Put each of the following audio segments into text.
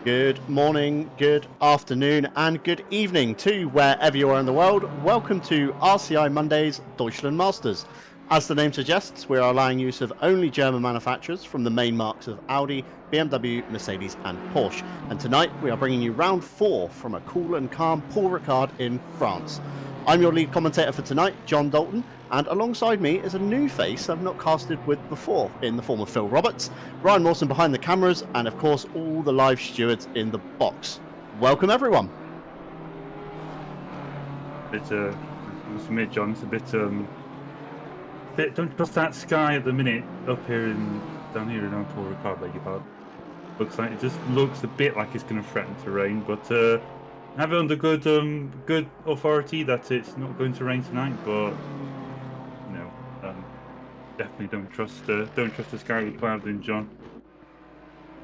Good morning, good afternoon, and good evening to wherever you are in the world. Welcome to RCI Monday's Deutschland Masters. As the name suggests, we are allowing use of only German manufacturers from the main marques of Audi, BMW, Mercedes, and Porsche. And tonight we are bringing you round 4 from a cool and calm Paul Ricard in France. I'm your lead commentator for tonight, John Dalton, and alongside me is a new face I've not casted with before in the form of Phil Roberts, Ryan Mawson behind the cameras, and of course all the live stewards in the box. Welcome everyone. I must admit, John, it's a bit don't trust that sky at the minute up here down here in Paul Ricard, beg your pardon. Looks like it just looks a bit like it's going to threaten to rain, but have it under good authority that it's not going to rain tonight. But definitely don't trust the sky with clouds in, John.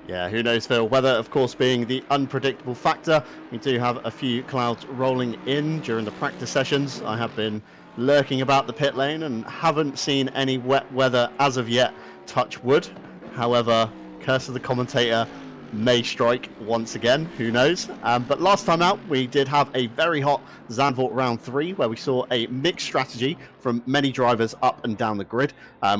Yeah, who knows, Phil? Weather, of course, being the unpredictable factor. We do have a few clouds rolling in during the practice sessions. I have been lurking about the pit lane and haven't seen any wet weather as of yet, touch wood. However, curse of the commentator may strike once again, who knows. But last time out, we did have a very hot Zandvoort round 3 where we saw a mixed strategy from many drivers up and down the grid.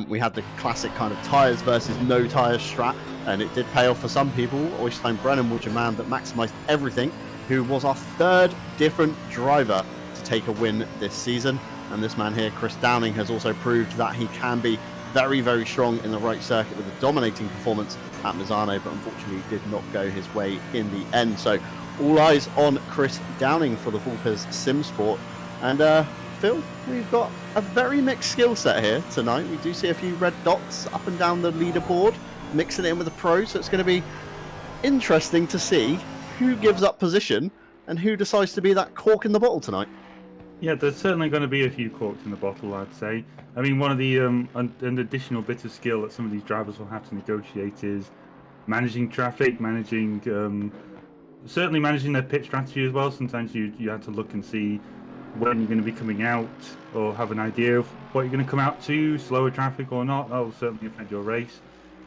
We had the classic kind of tyres versus no tyres strat, and it did pay off for some people. Oystein Brennan was a man that maximised everything, who was our third different driver to take a win this season. And this man here, Chris Downing, has also proved that he can be very, very strong in the right circuit with a dominating performance at Misano, but unfortunately did not go his way in the end. So all eyes on Chris Downing for the Vulpes Sim Sport. And Phil, we've got a very mixed skill set here tonight. We do see a few red dots up and down the leaderboard, mixing it in with the pros. So it's going to be interesting to see who gives up position and who decides to be that cork in the bottle tonight. Yeah, there's certainly going to be a few corks in the bottle, I'd say. I mean, one of the an additional bit of skill that some of these drivers will have to negotiate is managing traffic, certainly managing their pit strategy as well. Sometimes you have to look and see when you're going to be coming out, or have an idea of what you're going to come out to, slower traffic or not. That will certainly affect your race.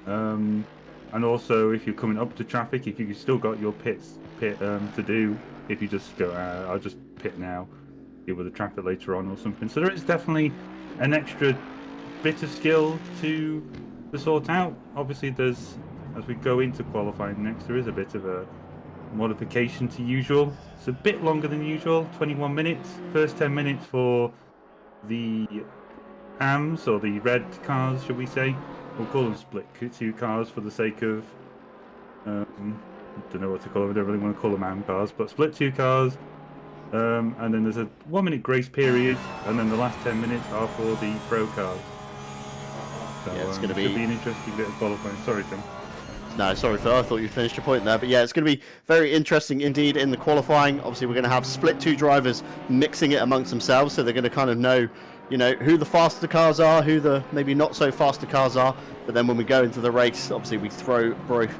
And also, if you're coming up to traffic, if you've still got your pit to do, if you just go, I'll just pit now, deal with the traffic later on or something. So there is definitely an extra bit of skill to sort out. Obviously, as we go into qualifying next, there is a bit of a modification to usual. It's a bit longer than usual, 21 minutes. First 10 minutes for the AMs, or the red cars, should we say. We'll call them split 2 cars for the sake of, I don't know what to call them, I don't really want to call them AM cars, but split 2 cars. And then there's a 1 minute grace period, and then the last 10 minutes are for the pro cars. So yeah, it's going to be an interesting bit of qualifying. Sorry, Tim. No, sorry, Phil. I thought you finished your point there. But yeah, it's going to be very interesting indeed in the qualifying. Obviously, we're going to have split 2 drivers mixing it amongst themselves, so they're going to kind of know, who the faster cars are, who the maybe not so faster cars are. But then when we go into the race, obviously we throw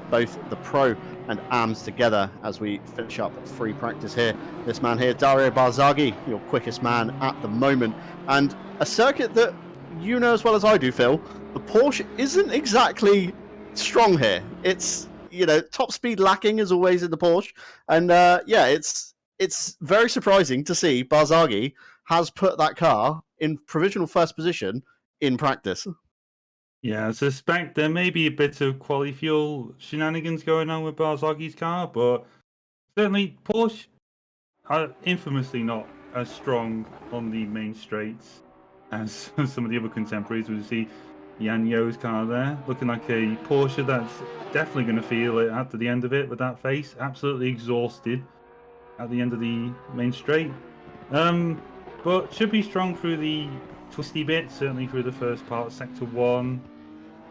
both the pro and AMs together as we finish up free practice here. This man here, Dario Barzaghi, your quickest man at the moment. And a circuit that you know as well as I do, Phil, the Porsche isn't exactly strong here. It's, top speed lacking as always in the Porsche. And it's very surprising to see Barzaghi has put that car in provisional first position in practice. Yeah, I suspect there may be a bit of quality fuel shenanigans going on with Barzaghi's car, but certainly Porsche are infamously not as strong on the main straights as some of the other contemporaries. We see Yan Yo's car there, looking like a Porsche that's definitely going to feel it at the end of it with that face, absolutely exhausted at the end of the main straight. But should be strong through the twisty bit, certainly through the first part, sector 1,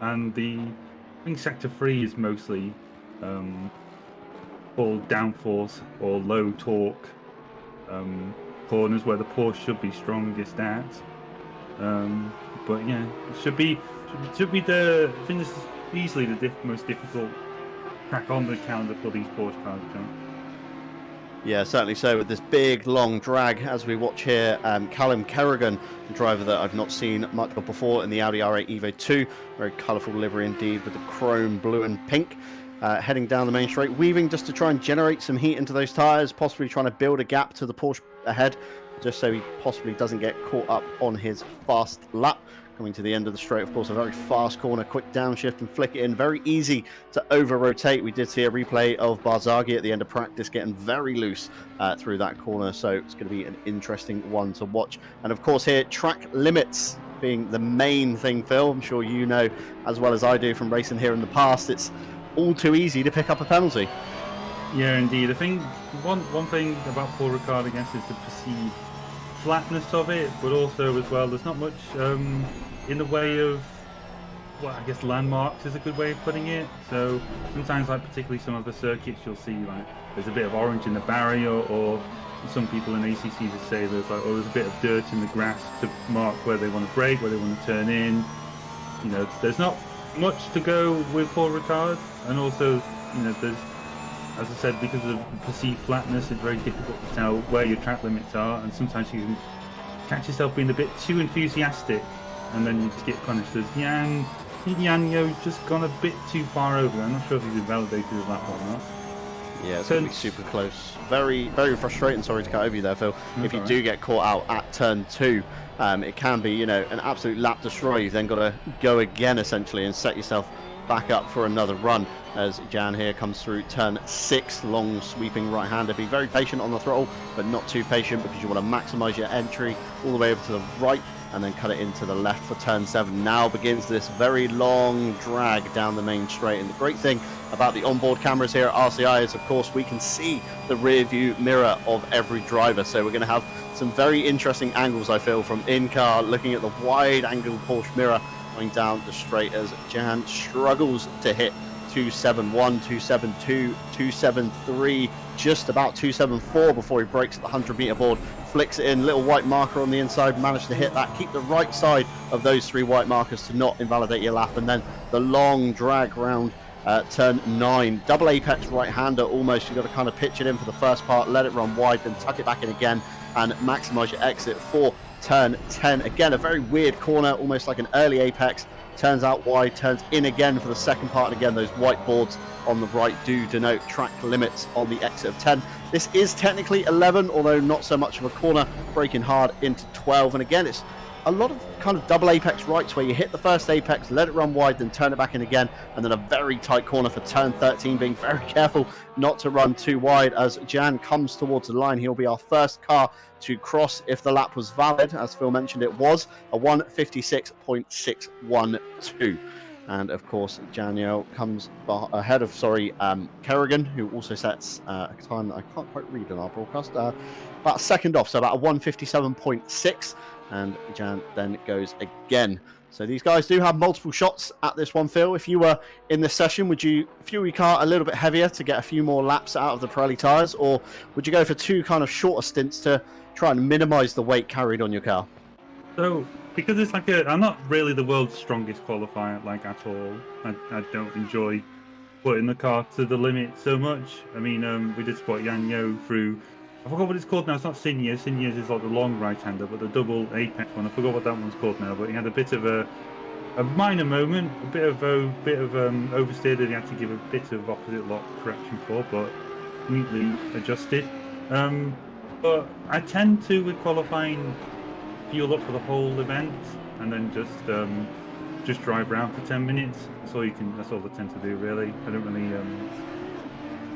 and I think sector 3 is mostly all downforce or low torque corners where the Porsche should be strongest at. But yeah, it should be I think this is easily the most difficult track on the calendar for these Porsche cars, John. Yeah, certainly so, with this big, long drag as we watch here. Callum Kerrigan, a driver that I've not seen much of before in the Audi R8 Evo 2. Very colourful livery indeed, with the chrome, blue and pink. heading down the main straight, weaving just to try and generate some heat into those tyres, possibly trying to build a gap to the Porsche ahead, just so he possibly doesn't get caught up on his fast lap. Coming to the end of the straight, of course, a very fast corner, quick downshift and flick it in. Very easy to over-rotate. We did see a replay of Barzaghi at the end of practice getting very loose through that corner, so it's going to be an interesting one to watch. And of course here, track limits being the main thing, Phil. I'm sure you know as well as I do from racing here in the past, it's all too easy to pick up a penalty. Yeah, indeed. I think one thing about Paul Ricard, I guess, is the perceived flatness of it, but also as well, there's not much in the way of, well, I guess landmarks is a good way of putting it. So sometimes, like particularly some of the circuits, you'll see like there's a bit of orange in the barrier, or some people in ACC just say there's like, oh, there's a bit of dirt in the grass to mark where they want to brake, where they want to turn in. You know, there's not much to go with Paul Ricard, and also, you know, there's, as I said, because of perceived flatness, it's very difficult to tell where your track limits are, and sometimes you can catch yourself being a bit too enthusiastic, and then you just get punished as Yanyo's just gone a bit too far over. I'm not sure if he's invalidated his lap or not. Yeah, it's going to be super close. Very, very frustrating. Sorry to cut over you there, Phil. If you do get caught out at turn 2, it can be, you know, an absolute lap destroyer. You've then got to go again, essentially, and set yourself back up for another run, as Jan here comes through turn 6, long sweeping right-hander. Be very patient on the throttle, but not too patient, because you want to maximize your entry all the way over to the right and then cut it into the left for turn 7. Now begins this very long drag down the main straight, and the great thing about the onboard cameras here at RCI is, of course, we can see the rear view mirror of every driver, so we're going to have some very interesting angles, I feel, from in-car, looking at the wide angle Porsche mirror going down the straight as Jan struggles to hit 271, 272, 273, just about 274 before he breaks at the 100-meter board, flicks it in, little white marker on the inside, managed to hit that, keep the right side of those 3 white markers to not invalidate your lap, and then the long drag round turn 9, double apex right-hander almost. You've got to kind of pitch it in for the first part, let it run wide, then tuck it back in again and maximize your exit for turn 10. Again, a very weird corner, almost like an early apex, turns out wide, turns in again for the second part, and again those white boards on the right do denote track limits on the exit of 10. This is technically 11, although not so much of a corner, braking hard into 12, and again it's a lot of kind of double apex rights where you hit the first apex, let it run wide, then turn it back in again, and then a very tight corner for turn 13, being very careful not to run too wide as Jan comes towards the line. He'll be our first car to cross if the lap was valid. As Phil mentioned, it was a 1:56.612. And of course, Janio comes ahead of, Kerrigan, who also sets a time that I can't quite read on our broadcast, about a second off, so about a 1:57.6. And Jan then goes again. So these guys do have multiple shots at this one, Phil. If you were in this session, would you fuel your car a little bit heavier to get a few more laps out of the Pirelli tyres, or would you go for 2 kind of shorter stints to try and minimise the weight carried on your car? So, because it's like I'm not really the world's strongest qualifier, like, at all. I don't enjoy putting the car to the limit so much. I mean, we did spot Yanyo through, I forgot what it's called now. It's not Sinya's. Sinya's is like the long right-hander, but the double apex one, I forgot what that one's called now. But he had a bit of a minor moment, a bit of oversteer that he had to give a bit of opposite lock correction for, but neatly adjusted. But I tend to, with qualifying, fuel up for the whole event and then just drive around for 10 minutes. That's all I tend to do, really. I don't really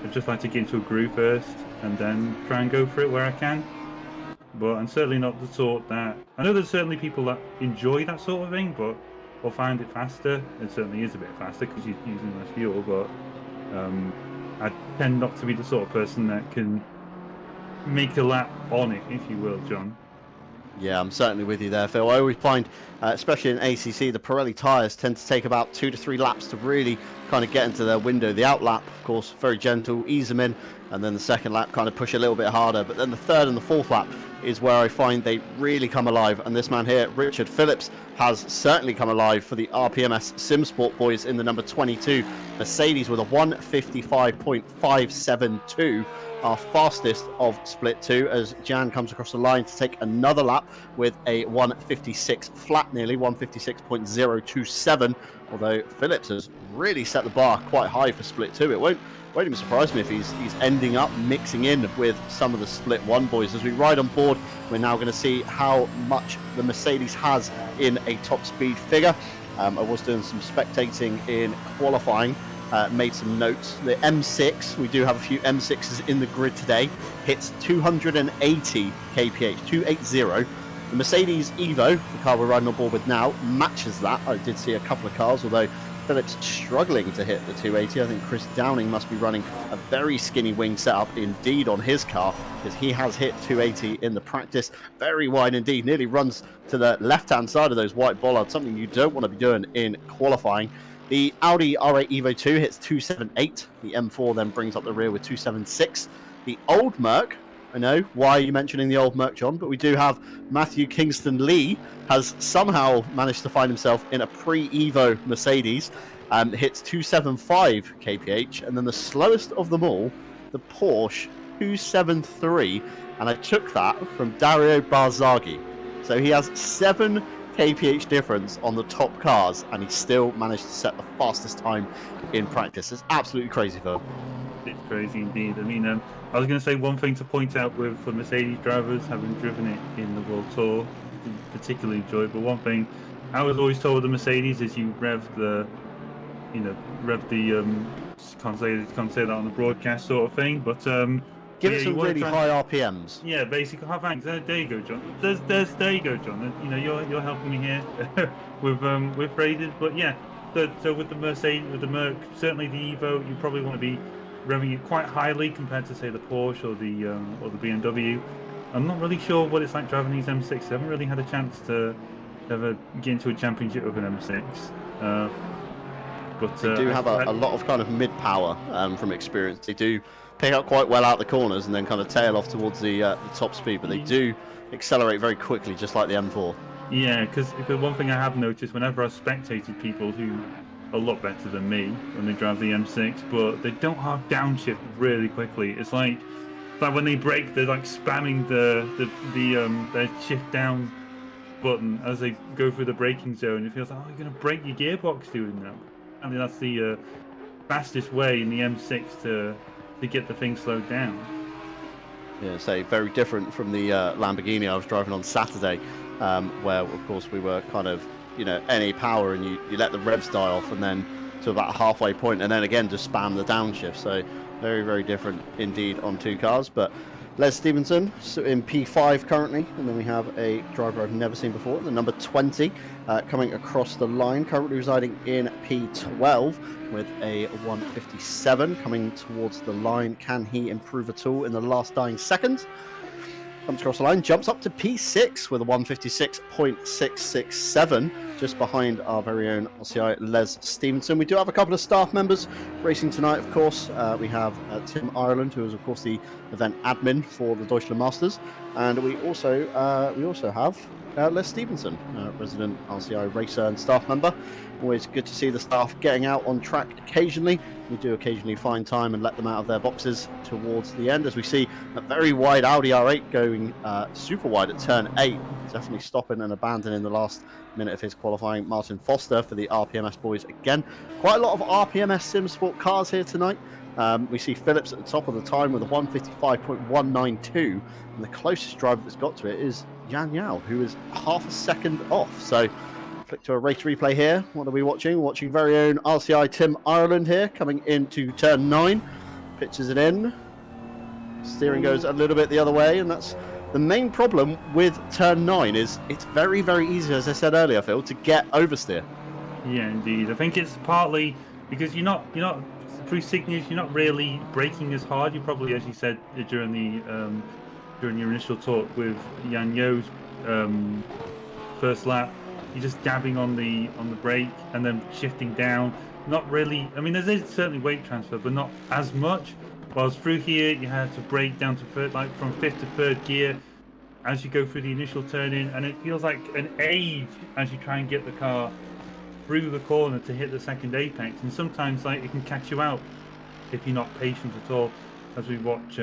I just like to get into a groove first and then try and go for it where I can. But I'm certainly not the sort that, I know there's certainly people that enjoy that sort of thing, but or find it faster. It certainly is a bit faster because you're using less fuel, but I tend not to be the sort of person that can make a lap on it, if you will, John. Yeah, I'm certainly with you there, Phil. I always find, especially in ACC, the Pirelli tyres tend to take about 2 to 3 laps to really kind of get into their window. The out lap, of course, very gentle, ease them in, and then the second lap kind of push a little bit harder. But then the third and the fourth lap is where I find they really come alive. And this man here, Richard Phillips, has certainly come alive for the RPMS SimSport boys in the number 22 Mercedes with a 1:55.572. Our fastest of split 2 as Jan comes across the line to take another lap with a 1:56 flat. nearly 156.027. Although Phillips has really set the bar quite high for split 2. It won't even surprise me if he's ending up mixing in with some of the split 1 boys. As we ride on board, we're now going to see how much the Mercedes has in a top speed figure. I was doing some spectating in qualifying, made some notes. The M6, we do have a few M6s in the grid today, hits 280 kph, 280. The Mercedes Evo, the car we're riding on board with now, matches that. I did see a couple of cars, although Phillips struggling to hit the 280. I think Chris Downing must be running a very skinny wing setup indeed on his car, because he has hit 280 in the practice. Very wide indeed, nearly runs to the left-hand side of those white bollards, something you don't want to be doing in qualifying. The Audi R8 Evo 2 hits 278. The M4 then brings up the rear with 276. The old Merc, I know, why are you mentioning the old Merc, John? But we do have Matthew Kingston Lee has somehow managed to find himself in a pre-Evo Mercedes, hits 275 kph, and then the slowest of them all, the Porsche 273, and I took that from Dario Barzaghi. So he has 7 kph difference on the top cars, and he still managed to set the fastest time in practice. It's absolutely crazy, Phil. It's crazy indeed. I mean, I was going to say one thing to point out for Mercedes drivers, having driven it in the World Tour, particularly enjoy it. But one thing I was always told with the Mercedes is you rev the can't say that on the broadcast sort of thing, but give it some really high RPMs. Yeah, basically. Oh, thanks. There you go, John. There you go, John. You know, you're helping me here with raiders. But yeah, so with the Mercedes, with the Merc, certainly the Evo, you probably want to be revving it quite highly compared to say the Porsche or the BMW. I'm not really sure what it's like driving these M6. I haven't really had a chance to ever get into a championship with an M6. But they do have a lot of kind of mid-power from experience. They do pick up quite well out the corners and then kind of tail off towards the top speed, but they do accelerate very quickly, just like the M4. Yeah, because one thing I have noticed whenever I've spectated people who are a lot better than me when they drive the M6, but they don't have downshift really quickly. It's like when they brake, they're like spamming their shift down button as they go through the braking zone. It feels like, oh, you're going to break your gearbox doing that. I mean, that's the fastest way in the M6 to get the thing slowed down. Yeah, so very different from the Lamborghini I was driving on Saturday, where of course we were kind of, any power, and you let the revs die off and then to about a halfway point, and then again just spam the downshift. So very, very different indeed on 2 cars. But Les Stevenson in P5 currently, and then we have a driver I've never seen before, the number 20, coming across the line, currently residing in P12 with a 157 coming towards the line. Can he improve at all in the last dying seconds? Comes across the line, jumps up to P6 with a 156.667, just behind our very own RCI Les Stevenson. We do have a couple of staff members racing tonight, of course. We have Tim Ireland, who is, of course, the event admin for the Deutschland Masters, and we also have Les Stevenson, resident RCI racer and staff member. Always good to see the staff getting out on track occasionally. We do occasionally find time and let them out of their boxes towards the end, as we see a very wide Audi R8 going super wide at turn 8. Definitely stopping and abandoning the last minute of his qualifying. Martin Foster for the RPMS boys again. Quite a lot of RPMS Sim Sport cars here tonight. We see Phillips at the top of the time with a 155.192, and the closest driver that's got to it is Yan Yao, who is half a second off. So flick to a race replay here. What are we watching? We're watching very own RCI Tim Ireland here, coming into turn 9. Pitches it in. Steering goes a little bit the other way, and that's the main problem with turn 9. Is it's very, very easy, as I said earlier, Phil, to get oversteer. Yeah, indeed. I think it's partly because you're not through signals. You're not really braking as hard. You probably, as you said during your initial talk with Yan Yo's first lap, you're just dabbing on the brake and then shifting down. Not really. I mean, there's certainly weight transfer, but not as much. Whilst through here, you had to brake down to third, like from 5th to 3rd gear, as you go through the initial turn in, and it feels like an age as you try and get the car through the corner to hit the second apex. And sometimes, like, it can catch you out if you're not patient at all. As we watch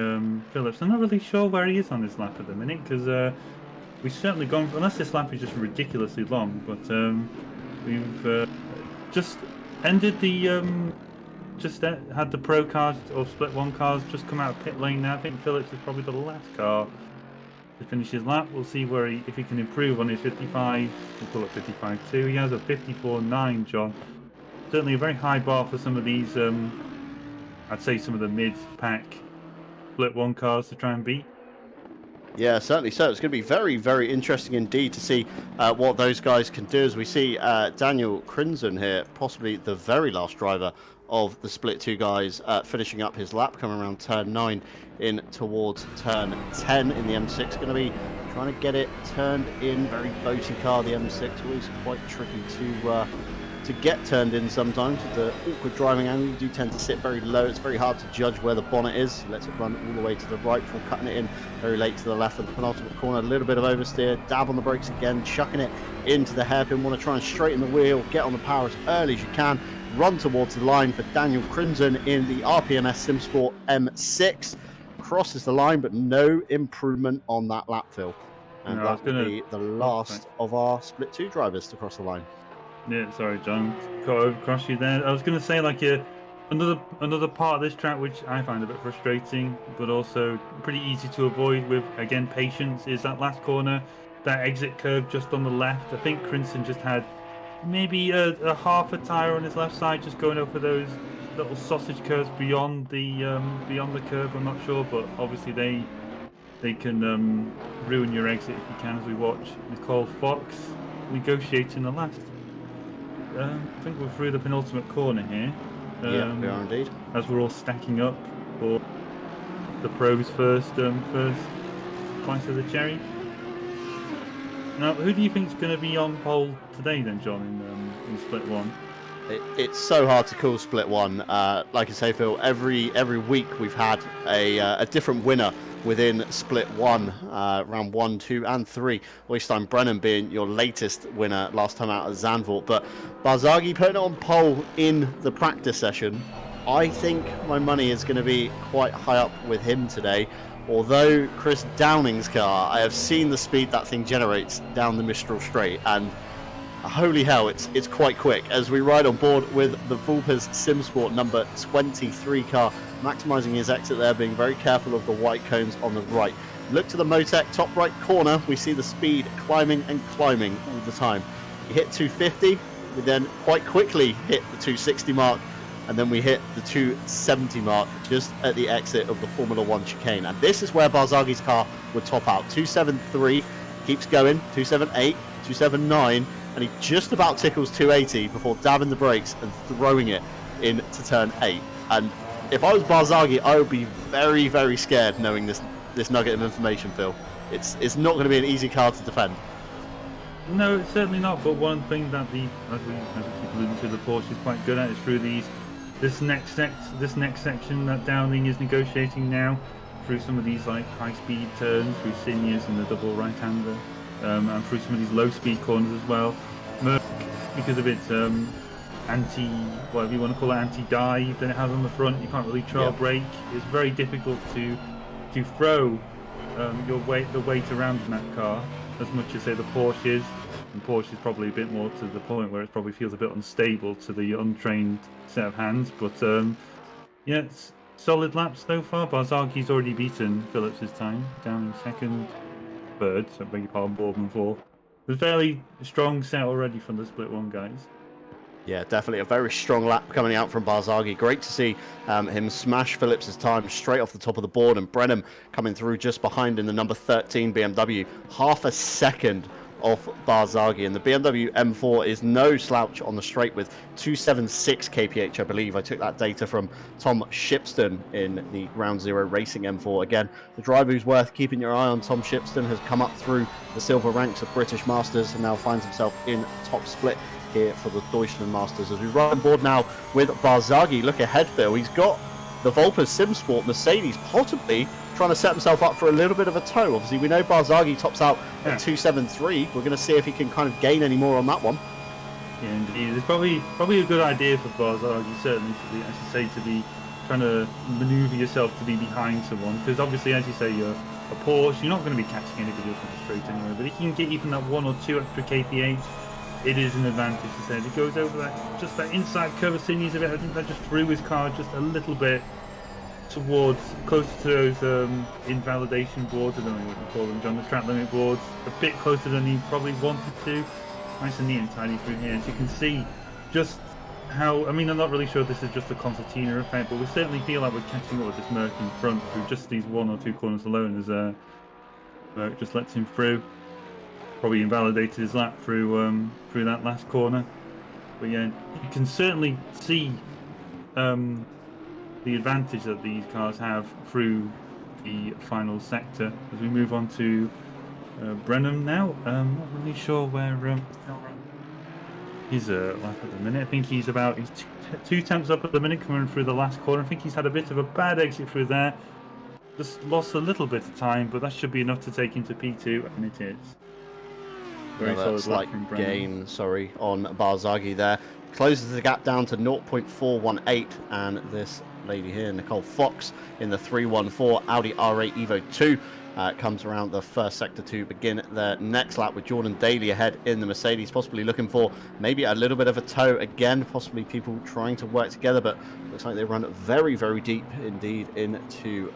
Phillips, I'm not really sure where he is on this lap at the minute, because we've certainly gone, unless this lap is just ridiculously long, but we've just ended the had the pro cars or split one cars just come out of pit lane now. I think Phillips is probably the last car to finish his lap. We'll see where if he can improve on his 55. We'll call it 55.2. He has a 54.9, John. Certainly a very high bar for some of these. I'd say some of the mid-pack split one cars to try and beat. Yeah, certainly so. It's going to be very, very interesting indeed to see what those guys can do, as we see Daniel Crinzen here, possibly the very last driver of the split two guys, finishing up his lap, coming around turn 9 in towards turn 10 in the M6. Going to be trying to get it turned in. Very boaty car, the M6, always quite tricky to get turned in sometimes with the awkward driving angle. You do tend to sit very low. It's very hard to judge where the bonnet is. Lets it run all the way to the right before cutting it in very late to the left of the penultimate corner. A little bit of oversteer, dab on the brakes again, chucking it into the hairpin. Want to try and straighten the wheel, get on the power as early as you can, run towards the line for Daniel Crinzen in the RPMS SimSport M6. Crosses the line, but no improvement on that lap, Phil. And that will be the last of our split two drivers to cross the line. Yeah, sorry, John. Got across you there. I was going to say, like, another part of this track which I find a bit frustrating, but also pretty easy to avoid with, again, patience, is that last corner, that exit curve just on the left. I think Crinson just had maybe a half a tyre on his left side, just going over those little sausage curves beyond the curve. I'm not sure, but obviously they can ruin your exit if you can, as we watch Nicole Fox negotiating the last. I think we're through the penultimate corner here. Yeah, we are indeed. As we're all stacking up for the pros first slice of the cherry. Now, who do you think is going to be on pole today then, John, in split one? It's so hard to call split one. Like I say, Phil, every week we've had a different winner within split one, round 1, 2 and 3. Oystein Brennan being your latest winner last time out at Zandvoort. But Barzaghi putting it on pole in the practice session. I think my money is going to be quite high up with him today. Although Chris Downing's car, I have seen the speed that thing generates down the Mistral Straight, and holy hell, it's quite quick as we ride on board with the Vulpes SimSport number 23 car, maximising his exit there, being very careful of the white cones on the right. Look to the Motec top right corner, we see the speed climbing and climbing all the time. We hit 250, we then quite quickly hit the 260 mark, and then we hit the 270 mark just at the exit of the Formula 1 chicane. And this is where Barzaghi's car would top out. 273, keeps going, 278, 279, and he just about tickles 280 before dabbing the brakes and throwing it into turn 8. And if I was Barzaghi, I would be very, very scared knowing this nugget of information, Phil. It's not going to be an easy car to defend. No, it's certainly not. But one thing that as we keep alluding to, the Porsche is quite good at is through this next section that Downing is negotiating now, through some of these like high-speed turns, through Seniors and the double right-hander, and through some of these low-speed corners as well. Merc, because of its whatever you want to call it, anti-dive that it has on the front, you can't really trail brake. It's very difficult to throw the weight around in that car as much as say the Porsche is. And Porsche is probably a bit more to the point where it probably feels a bit unstable to the untrained set of hands. But yeah, it's solid laps so far. Barzaghi's already beaten Phillips' time, down in second, third, so I beg your pardon, Boardman fourth. It's a fairly strong set already from the split one guys. Yeah, definitely a very strong lap coming out from Barzaghi. Great to see him smash Phillips' time straight off the top of the board, and Brennan coming through just behind in the number 13 BMW, half a second off Barzaghi. And the BMW M4 is no slouch on the straight with 276 kph, I believe. I took that data from Tom Shipston in the Ground Zero Racing M4. Again, the driver who's worth keeping your eye on, Tom Shipston, has come up through the silver ranks of British Masters and now finds himself in top split here for the Deutschland Masters. As we ride on board now with Barzaghi, look ahead, Phil. He's got the Vulpes SimSport Mercedes possibly trying to set himself up for a little bit of a tow. Obviously, we know Barzaghi tops out at 273. We're going to see if he can kind of gain any more on that one. Yeah, indeed. It's probably a good idea for Barzaghi, certainly, to be, as you say, to be trying to manoeuvre yourself to be behind someone. Because obviously, as you say, a Porsche, you're not going to be catching anybody up on the straight anyway. But if you can get even that 1 or 2 extra kph, it is an advantage. As I said, it goes over that, just that inside curve of Sydney's a bit. I think that just threw his car just a little bit towards, closer to those invalidation boards, I don't know what you call them, John, the track limit boards, a bit closer than he probably wanted to. Nice and neat and tidy through here. As you can see, just how, I mean, I'm not really sure if this is just a concertina effect, but we certainly feel like we're catching up with this Merc in front through just these 1 or 2 corners alone, as Merc just lets him through. Probably invalidated his lap through that last corner. But yeah, you can certainly see the advantage that these cars have through the final sector. As we move on to Brenham now, not really sure where his lap at the minute. I think he's two tenths up at the minute coming through the last corner. I think he's had a bit of a bad exit through there. Just lost a little bit of time, but that should be enough to take him to P2, and it is. Very solid slight gain, on Barzaghi there. Closes the gap down to 0.418, and this lady here, Nicole Fox, in the 314 Audi R8 Evo 2, comes around the first sector to begin their next lap, with Jordan Daly ahead in the Mercedes, possibly looking for maybe a little bit of a tow again, possibly people trying to work together, but looks like they run very, very deep indeed into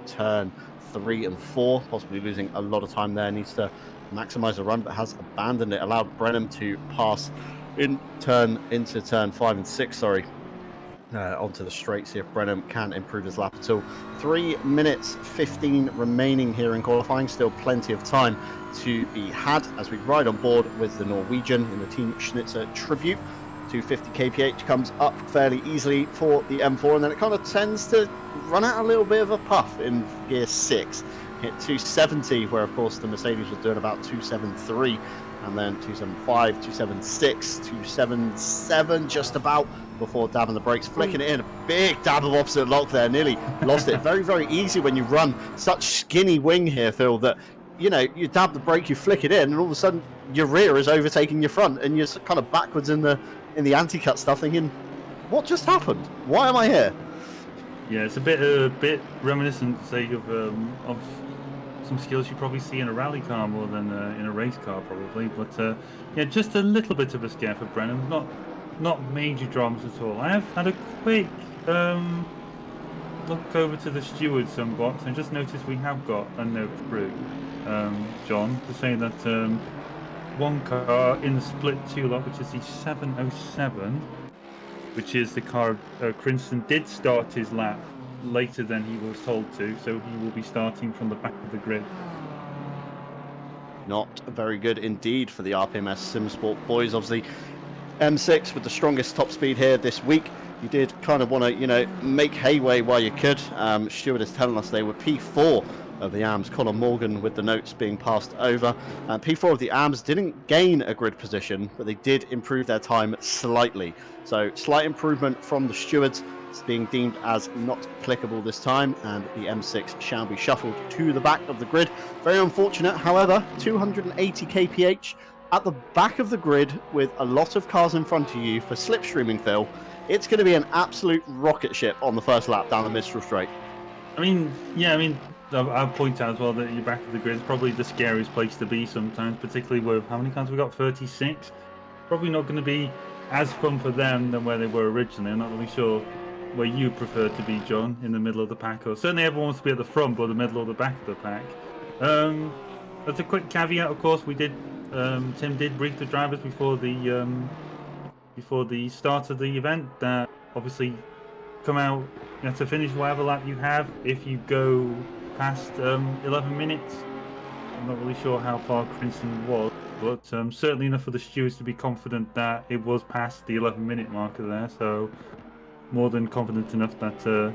turn 3 and 4, possibly losing a lot of time there. Needs to maximize the run, but has abandoned it, allowed Brenham to pass into turn 5 and 6, onto the straight, see if Brenham can improve his lap at all. 3 minutes 15 remaining here in qualifying, still plenty of time to be had as we ride on board with the Norwegian in the Team Schnitzer Tribute. 250 kph comes up fairly easily for the M4, and then it kind of tends to run out a little bit of a puff in gear 6. Hit 270, where of course the Mercedes was doing about 273, and then 275, 276, 277 just about before dabbing the brakes, flicking it in. A big dab of opposite lock there, nearly lost it. Very, very easy when you run such skinny wing here, Phil, that you dab the brake, you flick it in, and all of a sudden your rear is overtaking your front, and you're kind of backwards in the anti-cut stuff, thinking, what just happened? Why am I here? Yeah, it's a bit reminiscent, say, of some skills you probably see in a rally car more than in a race car, probably. But yeah, just a little bit of a scare for Brenham. Not major dramas at all. I have had a quick look over to the stewards box and just noticed we have got a note through, John, to say that one car in the split 2 lot, which is the 707, which is the car Crimson, did start his lap later than he was told to, so he will be starting from the back of the grid. Not very good indeed for the RPMS SimSport boys. Obviously, M6 with the strongest top speed here this week. You did kind of want to, make hayway while you could. Stewart is telling us they were P4 of the AMS. Colin Morgan with the notes being passed over. P4 of the AMS didn't gain a grid position, but they did improve their time slightly. So slight improvement from the stewards. It's being deemed as not applicable this time, and the M6 shall be shuffled to the back of the grid. Very unfortunate, however, 280 kph at the back of the grid with a lot of cars in front of you for slipstreaming, Phil. It's going to be an absolute rocket ship on the first lap down the Mistral Straight. I'll point out as well that your back of the grid is probably the scariest place to be sometimes, particularly with how many cars we got? 36. Probably not going to be as fun for them than where they were originally. I'm not really sure where you prefer to be, John, in the middle of the pack, or certainly everyone wants to be at the front, but the middle or the back of the pack. As a quick caveat, of course, we did. Tim did brief the drivers before the start of the event that obviously come out, you have to finish whatever lap you have. If you go past 11 minutes, I'm not really sure how far Crimson was, but certainly enough for the stewards to be confident that it was past the 11-minute marker there. So more than confident enough that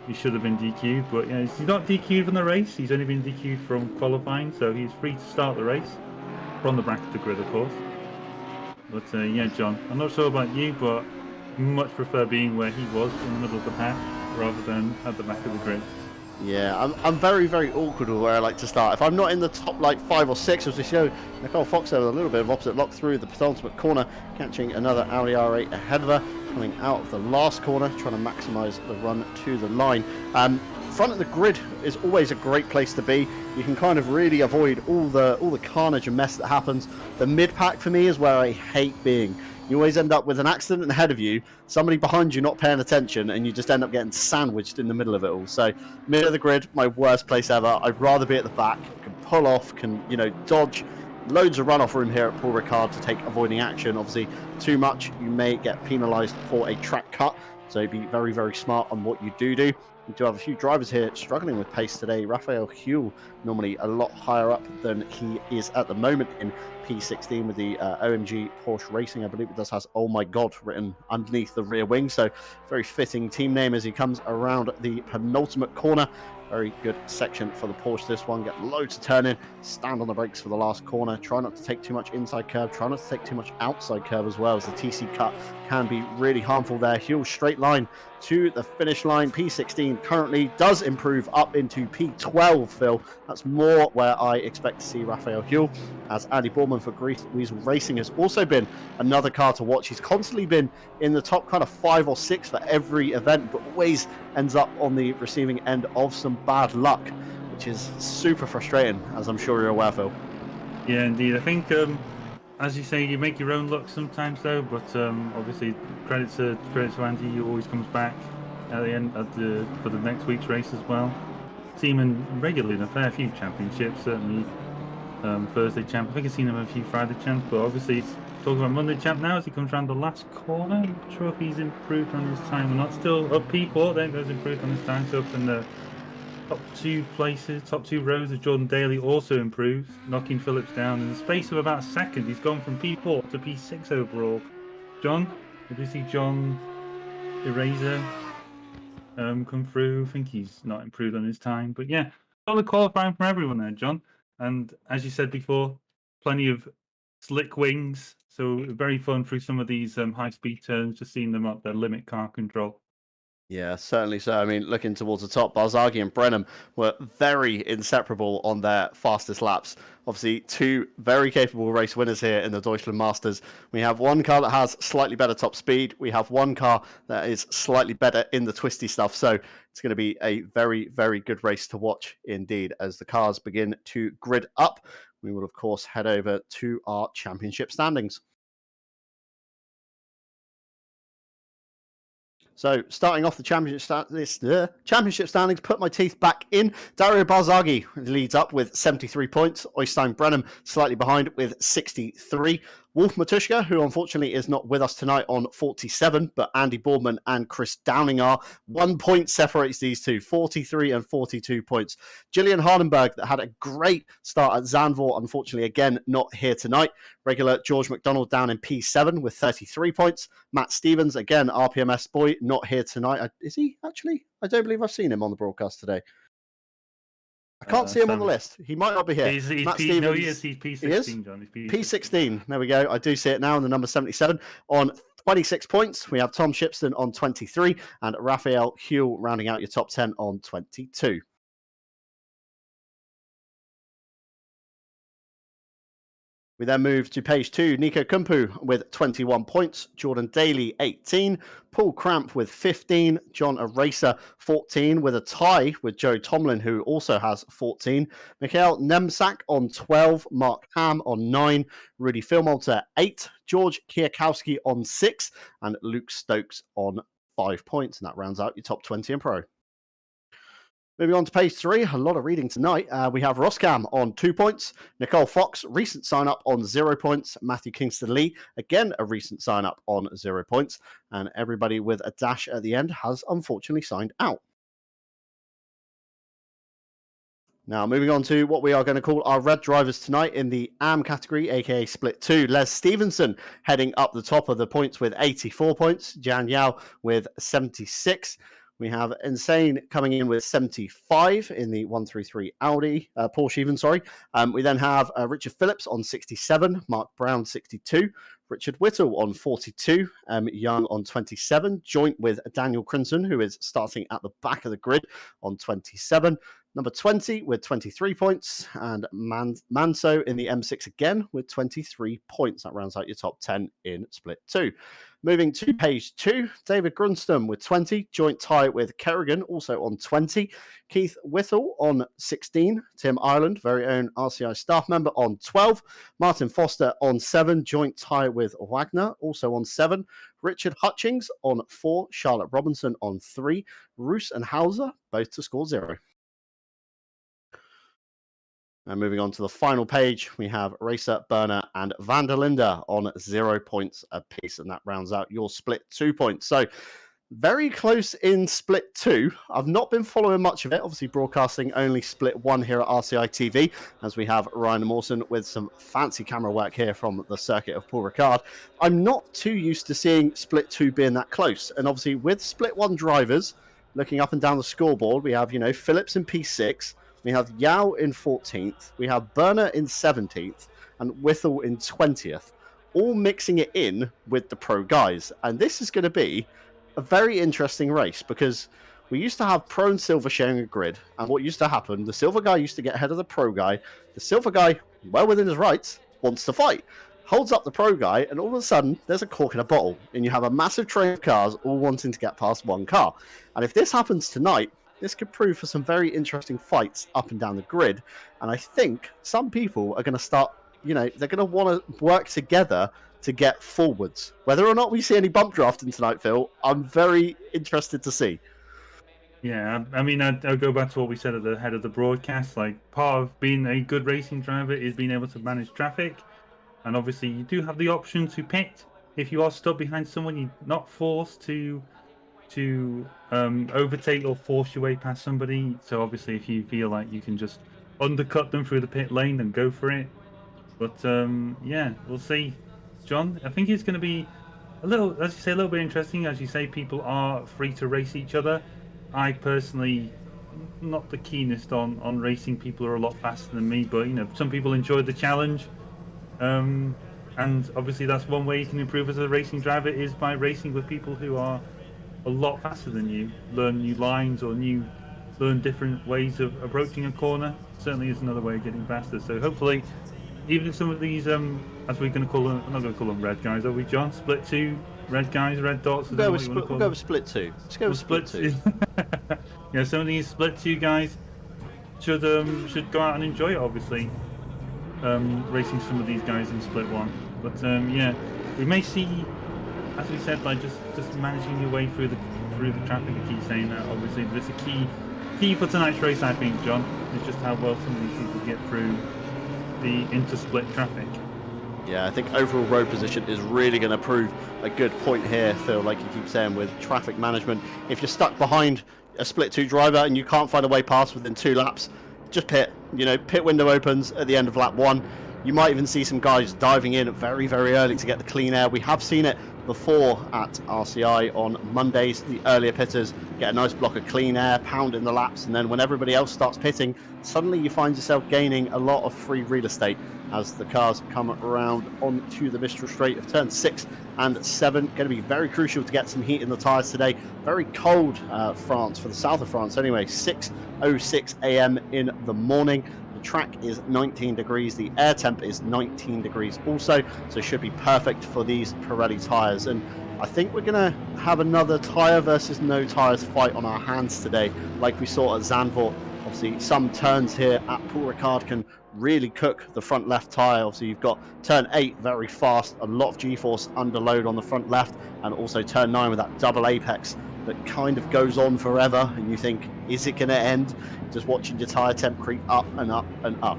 he should have been DQ'd. But yeah, he's not DQ'd from the race. He's only been DQ'd from qualifying, so he's free to start the race from the back of the grid, of course. But yeah, John, I'm not sure about you, but much prefer being where he was in the middle of the pack rather than at the back of the grid. Yeah, I'm very, very awkward with where I like to start. If I'm not in the top 5 or 6, as we show Nicole Fox there with a little bit of opposite lock through the penultimate corner, catching another Audi R8 ahead of her, coming out of the last corner, trying to maximise the run to the line. front of the grid is always a great place to be. You can kind of really avoid all the carnage and mess that happens. The mid pack for me is where I hate being. You always end up with an accident ahead of you, somebody behind you not paying attention, and you just end up getting sandwiched in the middle of it all. So middle of the grid, my worst place ever. I'd rather be at the back, can pull off, can, you know, dodge. Loads of runoff room here at Paul Ricard to take avoiding action. Obviously, too much, you may get penalised for a track cut. So be very, very smart on what you do. We do have a few drivers here struggling with pace today. Raphael Huell, normally a lot higher up than he is at the moment in P16 with the OMG Porsche Racing. I believe it does has "Oh my God" written underneath the rear wing. So very fitting team name as he comes around the penultimate corner. Very good section for the Porsche this one. Get loads of turn in, stand on the brakes for the last corner. Try not to take too much inside curve. Try not to take too much outside curve as well, as the TC cut can be really harmful there. Huell straight line to the finish line. P16 currently does improve up into P12, Phil. That's more where I expect to see Raphael Huell, as Andy Borman for Grease Weasel Racing has also been another car to watch. He's constantly been in the top kind of 5 or 6 for every event, but always ends up on the receiving end of some bad luck, which is super frustrating, as I'm sure you're aware, Phil. Yeah, indeed. I think, as you say, you make your own luck sometimes, though. But obviously, credit to Andy, who always comes back at the end for the next week's race as well. Seen him regularly in a fair few championships, certainly Thursday champ. I think I've seen him a few Friday champs, but obviously he's talking about Monday champ now as he comes around the last corner. I'm not sure if he's improved on his time or not. Still up P4, then goes improved on his time, so up in the top 2 places, top 2 rows of Jordan Daly also improves, knocking Phillips down in the space of about a second. He's gone from P4 to P6 overall. John, did you see John Eraser come through? I think he's not improved on his time, but yeah, solid qualifying from everyone there, John. And as you said before, plenty of slick wings, so very fun through some of these high-speed turns, just seeing them up their limit car control. Yeah, certainly so. I mean, looking towards the top, Barzaghi and Brenham were very inseparable on their fastest laps. Obviously, 2 very capable race winners here in the Deutschland Masters. We have one car that has slightly better top speed. We have one car that is slightly better in the twisty stuff. So it's going to be a very, very good race to watch indeed. As the cars begin to grid up, we will, of course, head over to our championship standings. So, starting off the championship standings, put my teeth back in. Dario Barzaghi leads up with 73 points. Oystein Brenham slightly behind with 63. Wolf Matuszka, who unfortunately is not with us tonight, on 47, but Andy Boardman and Chris Downing are. 1 point separates these two, 43 and 42 points. Gillian Hardenberg, that had a great start at Zandvoort, unfortunately again not here tonight. Regular George McDonald down in P7 with 33 points. Matt Stevens, again RPMS boy, not here tonight. Is he actually? I don't believe I've seen him on the broadcast today. I can't see him on the list. He might not be here. He's Matt Stevens, Stevens, he's P16, John. He's P16. There we go. I do see it now in the number 77 on 26 points. We have Tom Shipston on 23 and Raphael Huell rounding out your top 10 on 22. We then move to page 2, Nico Kumpu with 21 points, Jordan Daly 18, Paul Cramp with 15, John Eraser 14 with a tie with Joe Tomlin, who also has 14, Mikhail Nemsak on 12, Mark Ham on 9, Rudy Filmolter 8, George Kiyakowski on 6, and Luke Stokes on 5 points. And that rounds out your top 20 in pro. Moving on to page 3, a lot of reading tonight. We have Roskam on 2 points, Nicole Fox, recent sign-up on 0 points, Matthew Kingston-Lee, again a recent sign-up on 0 points, and everybody with a dash at the end has unfortunately signed out. Now, moving on to what we are going to call our red drivers tonight in the AM category, aka Split 2. Les Stevenson heading up the top of the points with 84 points, Jan Yao with 76. We have Insane coming in with 75 in the 133 Audi, Porsche even, sorry. We then have Richard Phillips on 67, Mark Brown 62, Richard Whittle on 42, Young on 27, joint with Daniel Crinson, who is starting at the back of the grid on 27. Number 20 with 23 points, and Manso in the M6 again with 23 points. That rounds out your top 10 in Split 2. Moving to page 2, David Grunston with 20, joint tie with Kerrigan, also on 20. Keith Whittle on 16. Tim Ireland, very own RCI staff member, on 12. Martin Foster on 7, joint tie with Wagner, also on 7. Richard Hutchings on 4. Charlotte Robinson on 3. Roos and Hauser, both to score 0. And moving on to the final page, we have Racer, Berner, and Van der Linde on 0 points apiece, and that rounds out your Split 2 points. So very close in Split 2. I've not been following much of it, obviously broadcasting only Split 1 here at RCI TV, as we have Ryan Mawson with some fancy camera work here from the circuit of Paul Ricard. I'm not too used to seeing Split 2 being that close, and obviously with Split 1 drivers, looking up and down the scoreboard, we have, Phillips in P6, we have Yao in 14th, we have Berner in 17th, and Whittle in 20th, all mixing it in with the pro guys. And this is going to be a very interesting race, because we used to have pro and silver sharing a grid, and what used to happen, the silver guy used to get ahead of the pro guy. The silver guy, well within his rights, wants to fight, holds up the pro guy, and all of a sudden, there's a cork in a bottle, and you have a massive train of cars all wanting to get past one car. And if this happens tonight, this could prove for some very interesting fights up and down the grid. And I think some people are going to start, they're going to want to work together to get forwards. Whether or not we see any bump drafting tonight, Phil, I'm very interested to see. Yeah, I mean, I'll go back to what we said at the head of the broadcast. Like, part of being a good racing driver is being able to manage traffic. And obviously, you do have the option to pit. If you are stuck behind someone, you're not forced to overtake or force your way past somebody. So obviously, if you feel like you can just undercut them through the pit lane, then go for it. But yeah, we'll see. John, I think it's going to be a little, as you say, a little bit interesting. As you say, people are free to race each other. I personally, not the keenest on racing people who are a lot faster than me, but some people enjoy the challenge. And obviously, that's one way you can improve as a racing driver, is by racing with people who are a lot faster than you. Learn new lines or learn different ways of approaching a corner. Certainly is another way of getting faster. So hopefully, even if some of these, as we're going to call them, I'm not going to call them red guys, are we, John? Split 2, red guys, red dots. We'll go with Split 2. Let's go with Split 2. Yeah, some of these Split 2 guys should go out and enjoy it. Obviously, racing some of these guys in Split 1. But yeah, we may see, as we said, like just managing your way through the traffic. I keep saying that. Obviously, there's a key for tonight's race, I think, John, is just how well some of these people get through the inter-split traffic. Yeah, I think overall road position is really going to prove a good point here, Phil, like you keep saying, with traffic management. If you're stuck behind a Split 2 driver and you can't find a way past within 2 laps, just pit. Pit window opens at the end of lap 1. You might even see some guys diving in very, very early to get the clean air. We have seen it before at RCI on Mondays. The earlier pitters get a nice block of clean air, pound in the laps, and then when everybody else starts pitting, suddenly you find yourself gaining a lot of free real estate as the cars come around onto the Mistral Straight of turn 6 and 7. Going to be very crucial to get some heat in the tyres today. Very cold France, for the south of France anyway. 6:06 a.m. in the morning. The track is 19 degrees. The air temp is 19 degrees also, so it should be perfect for these Pirelli tyres. And I think we're going to have another tyre versus no tyres fight on our hands today, like we saw at Zandvoort. Obviously, some turns here at Paul Ricard can really cook the front left tyre. Obviously, you've got turn 8 very fast, a lot of G-force under load on the front left, and also turn 9 with that double apex that kind of goes on forever, and you think, is it going to end? Just watching your tyre temp creep up and up and up.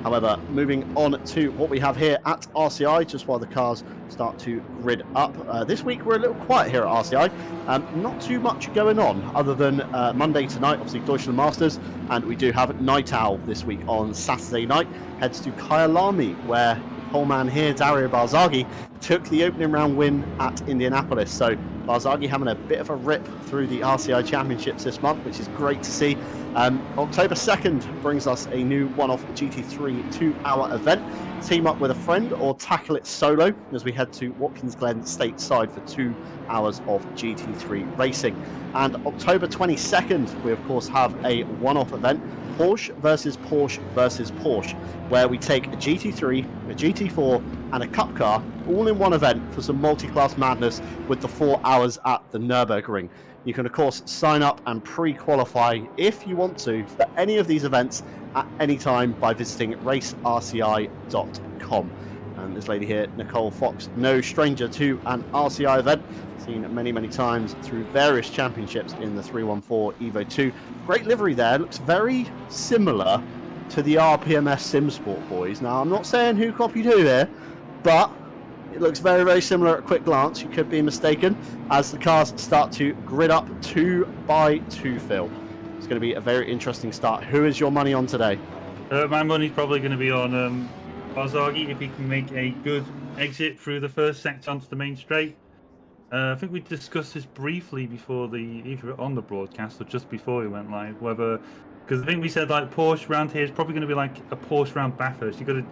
However, moving on to what we have here at RCI, just while the cars start to grid up. This week we're a little quiet here at RCI. Not too much going on other than Monday tonight, obviously Deutschland Masters, and we do have Night Owl this week on Saturday night. Heads to Kyalami, where whole man here, Dario Barzaghi, took the opening round win at Indianapolis. So Barzaghi having a bit of a rip through the RCI Championships this month, which is great to see. October 2nd brings us a new one-off GT3 2-hour event. Team up with a friend or tackle it solo as we head to Watkins Glen stateside for 2 hours of GT3 racing. And October 22nd, we of course have a one-off event, Porsche versus Porsche versus Porsche, where we take a GT3, a GT4 and a Cup car all in one event for some multi-class madness with the 4 hours at the Nürburgring. You can of course sign up and pre-qualify if you want to for any of these events at any time by visiting racerci.com. And this lady here, Nicole Fox, no stranger to an RCI event, seen many times through various championships in the 314 Evo 2. Great livery there, looks very similar to the RPMS SimSport boys. Now I'm not saying who copied who here, but it looks very similar at a quick glance. You could be mistaken as the cars start to grid up 2 by 2, Phil. It's going to be a very interesting start. Who is your money on today? My money's probably going to be on Barzaghi if he can make a good exit through the first sector onto the main straight. I think we discussed this briefly before either on the broadcast or just before we went live, whether, because I think we said like Porsche round here is probably going to be like a Porsche round Bathurst. You got to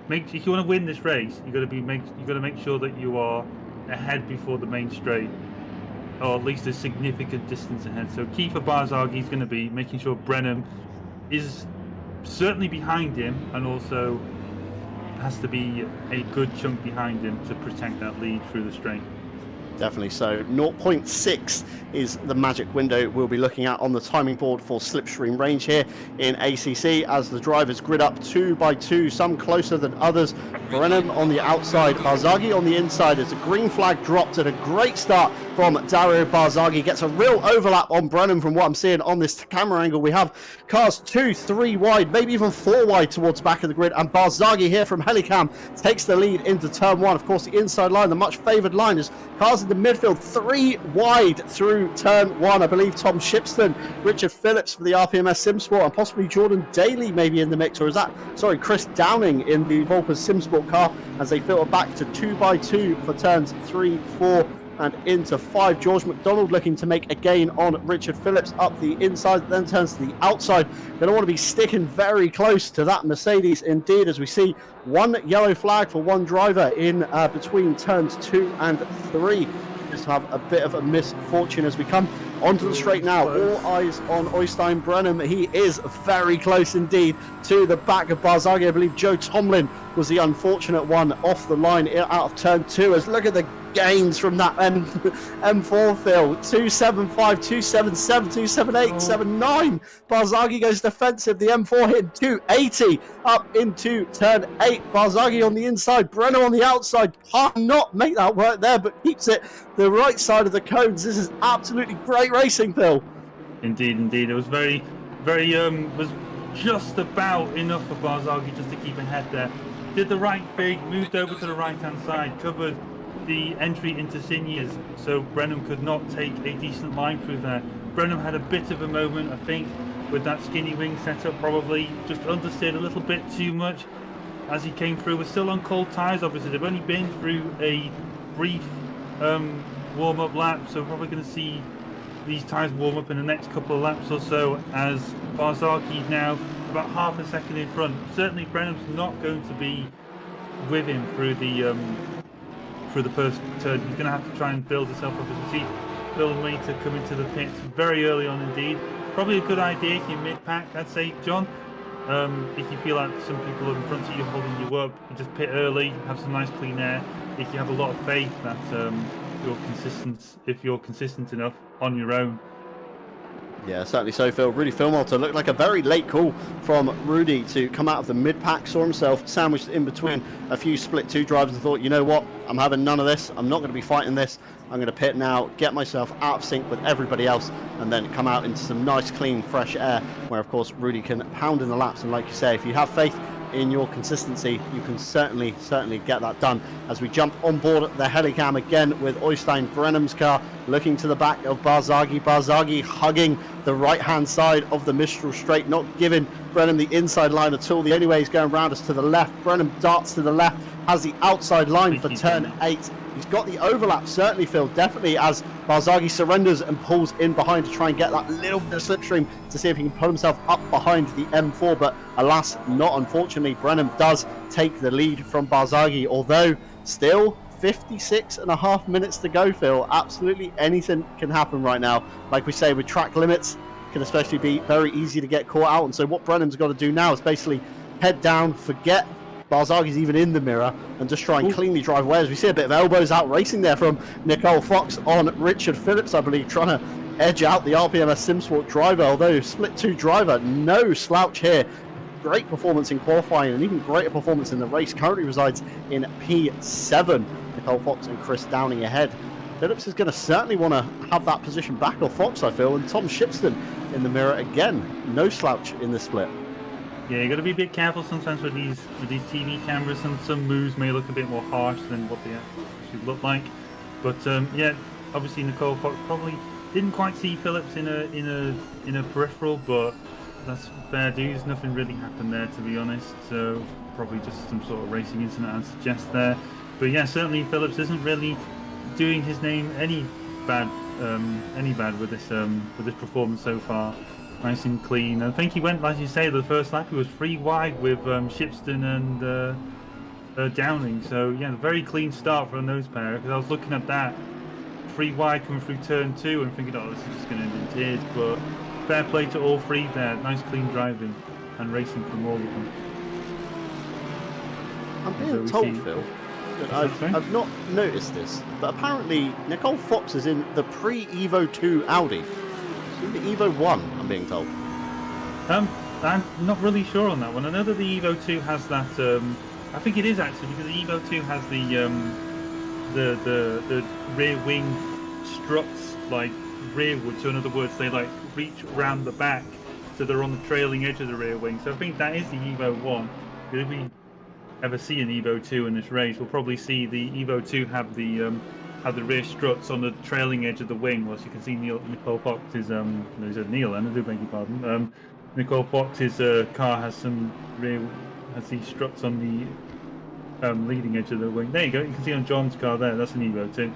make, if you want to win this race, you got to make sure that you are ahead before the main straight, or at least a significant distance ahead. So key for Barzaghi is going to be making sure Brenham is certainly behind him, and also has to be a good chunk behind him to protect that lead through the straight. Definitely so. 0.6 is the magic window we'll be looking at on the timing board for slipstream range here in ACC as the drivers grid up 2 by 2, some closer than others. Brenham on the outside, Barzaghi on the inside as the green flag dropped at a great start from Dario Barzaghi. Gets a real overlap on Brenham from what I'm seeing on this camera angle. We have cars 2, 3 wide, maybe even 4 wide towards the back of the grid, and Barzaghi here from Helicam takes the lead into turn 1. Of course, the inside line, the much favoured line, is cars in the midfield 3 wide through turn 1. I believe Tom Shipston, Richard Phillips for the RPMS SimSport, and possibly Jordan Daly maybe in the mix, or is that, sorry, Chris Downing in the Volpers SimSport car as they filter back to 2 by 2 for turns 3, 4 and into 5. George McDonald looking to make a gain on Richard Phillips up the inside, then turns to the outside. Going to want to be sticking very close to that Mercedes indeed, as we see one yellow flag for one driver in between turns 2 and 3. Just have a bit of a misfortune as we come onto the straight now. All eyes on Oystein Brenham. He is very close indeed to the back of Barzaghi. I believe Joe Tomlin was the unfortunate one off the line out of turn 2. As look at the gains from that M4 field. 275, 277, 278, 79. Barzaghi goes defensive. The M4 hit 280 up into turn 8. Barzaghi on the inside, Brenner on the outside. Cannot make that work there, but keeps it the right side of the cones. This is absolutely great racing, Phil. Indeed. It was very was just about enough for Barzaghi just to keep ahead there. Did the right thing, moved over to the right-hand side, covered the entry into Signes, so Brenham could not take a decent line through there. Brenham had a bit of a moment, I think, with that skinny wing setup, probably just understeered a little bit too much as he came through. We're still on cold tyres, obviously. They've only been through a brief warm-up lap, so we're probably going to see these tyres warm up in the next couple of laps or so, as Barzaghi now about half a second in front. Certainly Brenham's not going to be with him through the first turn. He's going to have to try and build himself up as we see Bill and Wayne to come into the pits very early on indeed. Probably a good idea if you're mid-pack, I'd say, John. If you feel like some people are in front of you holding you up, you just pit early, have some nice clean air. If you have a lot of faith that if you're consistent enough on your own. Yeah, certainly so, Phil. Rudy Philmotter looked like a very late call from Rudy to come out of the mid-pack, saw himself sandwiched in between a few split 2 drivers and thought, you know what, I'm having none of this, I'm not going to be fighting this, I'm going to pit now, get myself out of sync with everybody else, and then come out into some nice, clean, fresh air, where of course Rudy can pound in the laps. And like you say, if you have faith in your consistency, you can certainly get that done. As we jump on board the Helicam again with Oystein Brenham's car, looking to the back of Barzaghi hugging the right hand side of the Mistral straight, not giving Brenham the inside line at all. The only way he's going around is to the left. Brenham darts to the left, has the outside line for turn 8. He's got the overlap, certainly, Phil, definitely, as Barzaghi surrenders and pulls in behind to try and get that little bit of slipstream to see if he can pull himself up behind the M4, but alas, not unfortunately. Brennan does take the lead from Barzaghi, although still 56.5 minutes to go, Phil. Absolutely anything can happen right now. Like we say, with track limits, can especially be very easy to get caught out, and so what Brennan's got to do now is basically head down, forget Barzaghi's even in the mirror, and just try and cleanly drive away. As we see a bit of elbows out racing there from Nicole Fox on Richard Phillips, I believe, trying to edge out the RPMS SimSport driver, although split 2 driver, no slouch here. Great performance in qualifying and even greater performance in the race. Currently resides in P7. Nicole Fox and Chris Downing ahead. Phillips is going to certainly want to have that position back off Fox, I feel, and Tom Shipston in the mirror again. No slouch in the split. Yeah, you got to be a bit careful sometimes with these TV cameras, and some moves may look a bit more harsh than what they actually look like. But yeah, obviously Nicole Fox probably didn't quite see Phillips in a peripheral, but that's fair dues. Nothing really happened there, to be honest. So probably just some sort of racing incident, I'd suggest there. But yeah, certainly Phillips isn't really doing his name any bad with this performance so far. Nice and clean. I think he went, like you say, the first lap he was 3 wide with Shipston and Downing. So yeah, very clean start from those pair. Because I was looking at that 3 wide coming through turn 2 and thinking, oh, this is just going to end in tears. But fair play to all 3 there. Nice clean driving and racing from all of them. I'm being told, Phil, that I've not noticed this, but apparently Nicole Fox is in the pre-Evo 2 Audi. In the Evo 1, I'm being told. I'm not really sure on that one. I know that the Evo 2 has that. I think it is actually, because the Evo 2 has the rear wing struts like rearward. So in other words, they like reach around the back, so they're on the trailing edge of the rear wing. So I think that is the Evo 1. If we ever see an Evo 2 in this race, we'll probably see the Evo 2 have the rear struts on the trailing edge of the wing. Whilst you can see Nicole Fox's there's a Neil, and I do beg your pardon. Nicole Fox's car has these struts on the leading edge of the wing. There you go. You can see on John's car there. That's an Evo 2.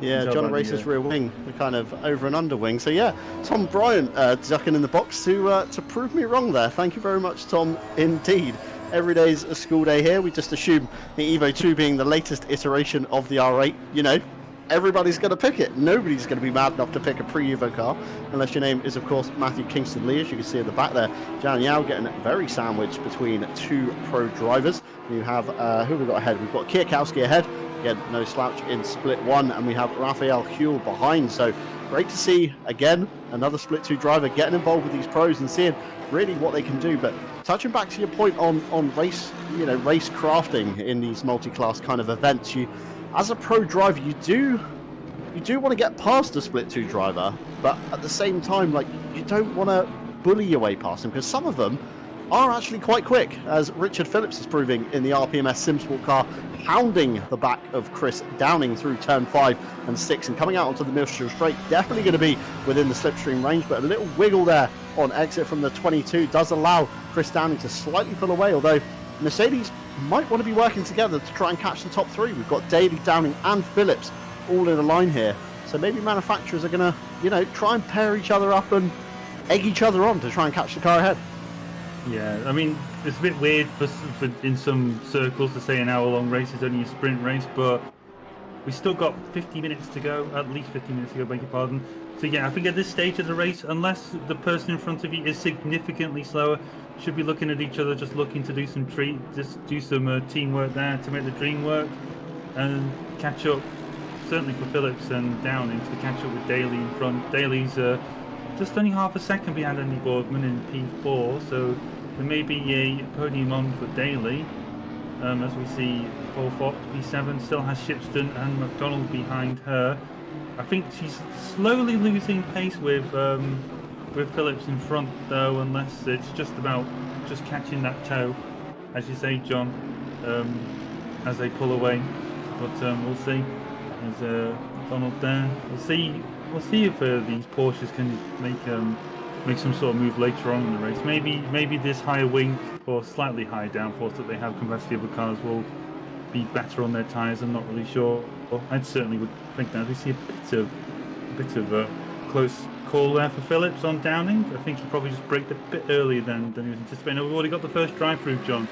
Yeah, John Race's rear wing, the kind of over and under wing. So yeah, Tom Bryant ducking in the box to prove me wrong there. Thank you very much, Tom. Indeed. Every day's a school day here. We just assume the Evo 2 being the latest iteration of the R8, you know, everybody's going to pick it. Nobody's going to be mad enough to pick a pre-Evo car, unless your name is, of course, Matthew Kingston Lee, as you can see at the back there. Jan Yao getting very sandwiched between 2 pro drivers. We have, who have we got ahead? We've got Kwiatkowski ahead. Again, no slouch in split 1, and we have Raphael Huel behind. So great to see, again, another split 2 driver getting involved with these pros and seeing really what they can do. But touching back to your point on race, race crafting in these multi-class kind of events, as a pro driver, you do want to get past a split 2 driver, but at the same time, like, you don't want to bully your way past them, because some of them are actually quite quick, as Richard Phillips is proving in the RPMS SimSport car, hounding the back of Chris Downing through turn 5 and 6, and coming out onto the Millstream straight. Definitely going to be within the slipstream range, but a little wiggle there on exit from the 22 does allow Chris Downing to slightly pull away, although Mercedes might want to be working together to try and catch the top 3. We've got Daly, Downing and Phillips all in a line here, so maybe manufacturers are going to try and pair each other up and egg each other on to try and catch the car ahead. Yeah, I mean, it's a bit weird for in some circles to say an hour-long race is only a sprint race, but we still got 50 minutes to go, at least 50 minutes to go, beg your pardon. So yeah, I think at this stage of the race, unless the person in front of you is significantly slower, should be looking at each other, just looking to do some teamwork there to make the dream work and catch up. Certainly for Phillips and Downing to catch up with Daly in front. Daly's just only half a second behind Andy Boardman in P4, so there may be a podium on for Daly. As we see, Paul Fox, P7, still has Shipston and McDonald behind her. I think she's slowly losing pace with Phillips in front, though, unless it's just about just catching that toe, as you say, John, as they pull away. But we'll see. There's McDonald there. We'll see if these Porsches can make some sort of move later on in the race. Maybe this higher wing or slightly higher downforce that they have compared to the other cars will be better on their tyres. I'm not really sure. I certainly would think that we see a bit of a close call there for Phillips on Downing. I think he probably just braked a bit earlier than he was anticipating. We've already got the first drive-through, John.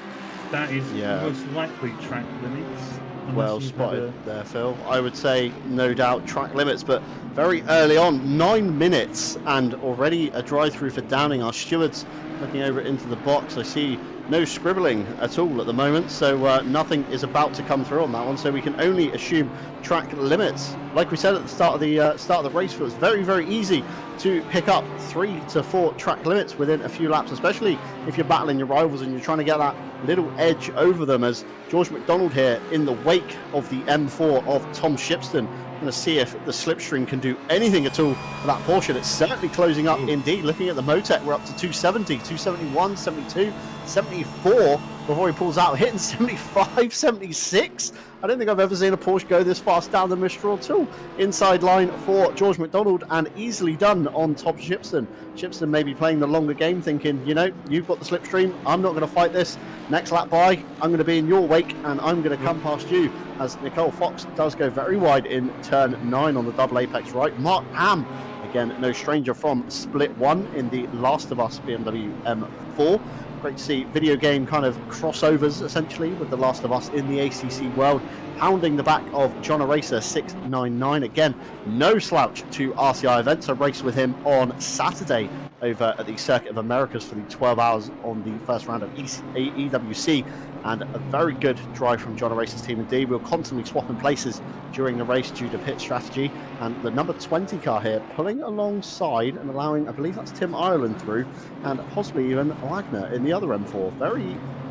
That is most likely track limits. Well spotted there, Phil. I would say no doubt track limits, but very early on, 9 minutes, and already a drive-through for Downing. Our stewards looking over into the box. I see no scribbling at all at the moment, so nothing is about to come through on that one. So we can only assume track limits. Like we said at the start of the race, it was very, very easy to pick up 3 to 4 track limits within a few laps, especially if you're battling your rivals and you're trying to get that little edge over them. As George McDonald here in the wake of the M4 of Tom Shipston, going to see if the slipstream can do anything at all for that Porsche. It's certainly closing up indeed. Looking at the Motec, we're up to 270, 271, 72, 74 before he pulls out, hitting 75, 76. I don't think I've ever seen a Porsche go this fast down the Mistral at all. Inside line for George McDonald, and easily done on top of Shipston. Shipston may be playing the longer game, thinking, you know, you've got the slipstream, I'm not going to fight this. Next lap by, I'm going to be in your wake, and I'm going to come past you, as Nicole Fox does go very wide in turn 9 on the double apex right. Mark Ham, again, no stranger from Split 1 in the Last of Us BMW M4. Great to see video game kind of crossovers, essentially, with The Last of Us in the ACC world. Pounding the back of John Eraser 699. Again, no slouch to RCI events. I raced with him on Saturday over at the Circuit of Americas for the 12 hours on the first round of EWC, and a very good drive from John Eraser's team indeed. We were constantly swapping places during the race due to pit strategy, and the number 20 car here pulling alongside and allowing, I believe that's Tim Ireland through, and possibly even Wagner in the other M4.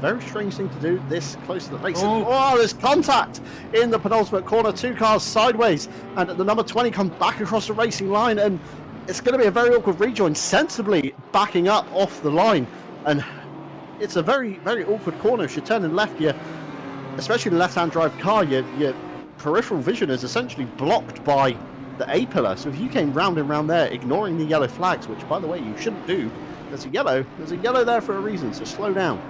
Very strange thing to do this close to the race. Oh, there's contact in the penultimate corner. 2 cars sideways, and the number 20 comes back across the racing line, and it's going to be a very awkward rejoin, sensibly backing up off the line. And it's a very, very awkward corner. If you're turning left, especially the left-hand drive car, your peripheral vision is essentially blocked by the A-pillar. So if you came round and round there, ignoring the yellow flags, which, by the way, you shouldn't do, there's a yellow there for a reason, so slow down.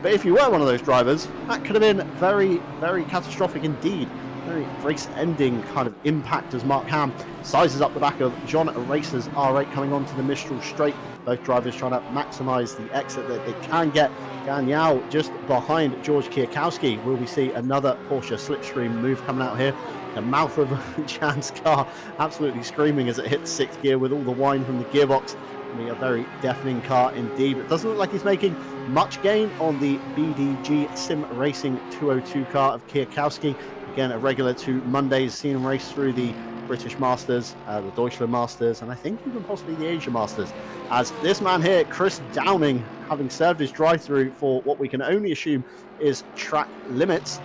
But if you were one of those drivers, that could have been very, very catastrophic indeed. Very race-ending kind of impact as Mark Ham sizes up the back of John Eraser's R8 coming onto the Mistral straight. Both drivers trying to maximise the exit that they can get. Gagnon just behind George Kwiatkowski. Will we see another Porsche slipstream move coming out here? The mouth of Jan's car absolutely screaming as it hits 6th gear with all the whine from the gearbox. A very deafening car indeed. It doesn't look like he's making much gain on the BDG Sim Racing 202 car of Kwiatkowski. Again, a regular to Monday's, seen him race through the British Masters, the Deutschland Masters, and I think even possibly the Asia Masters. As this man here, Chris Downing, having served his drive-through for what we can only assume is track limits,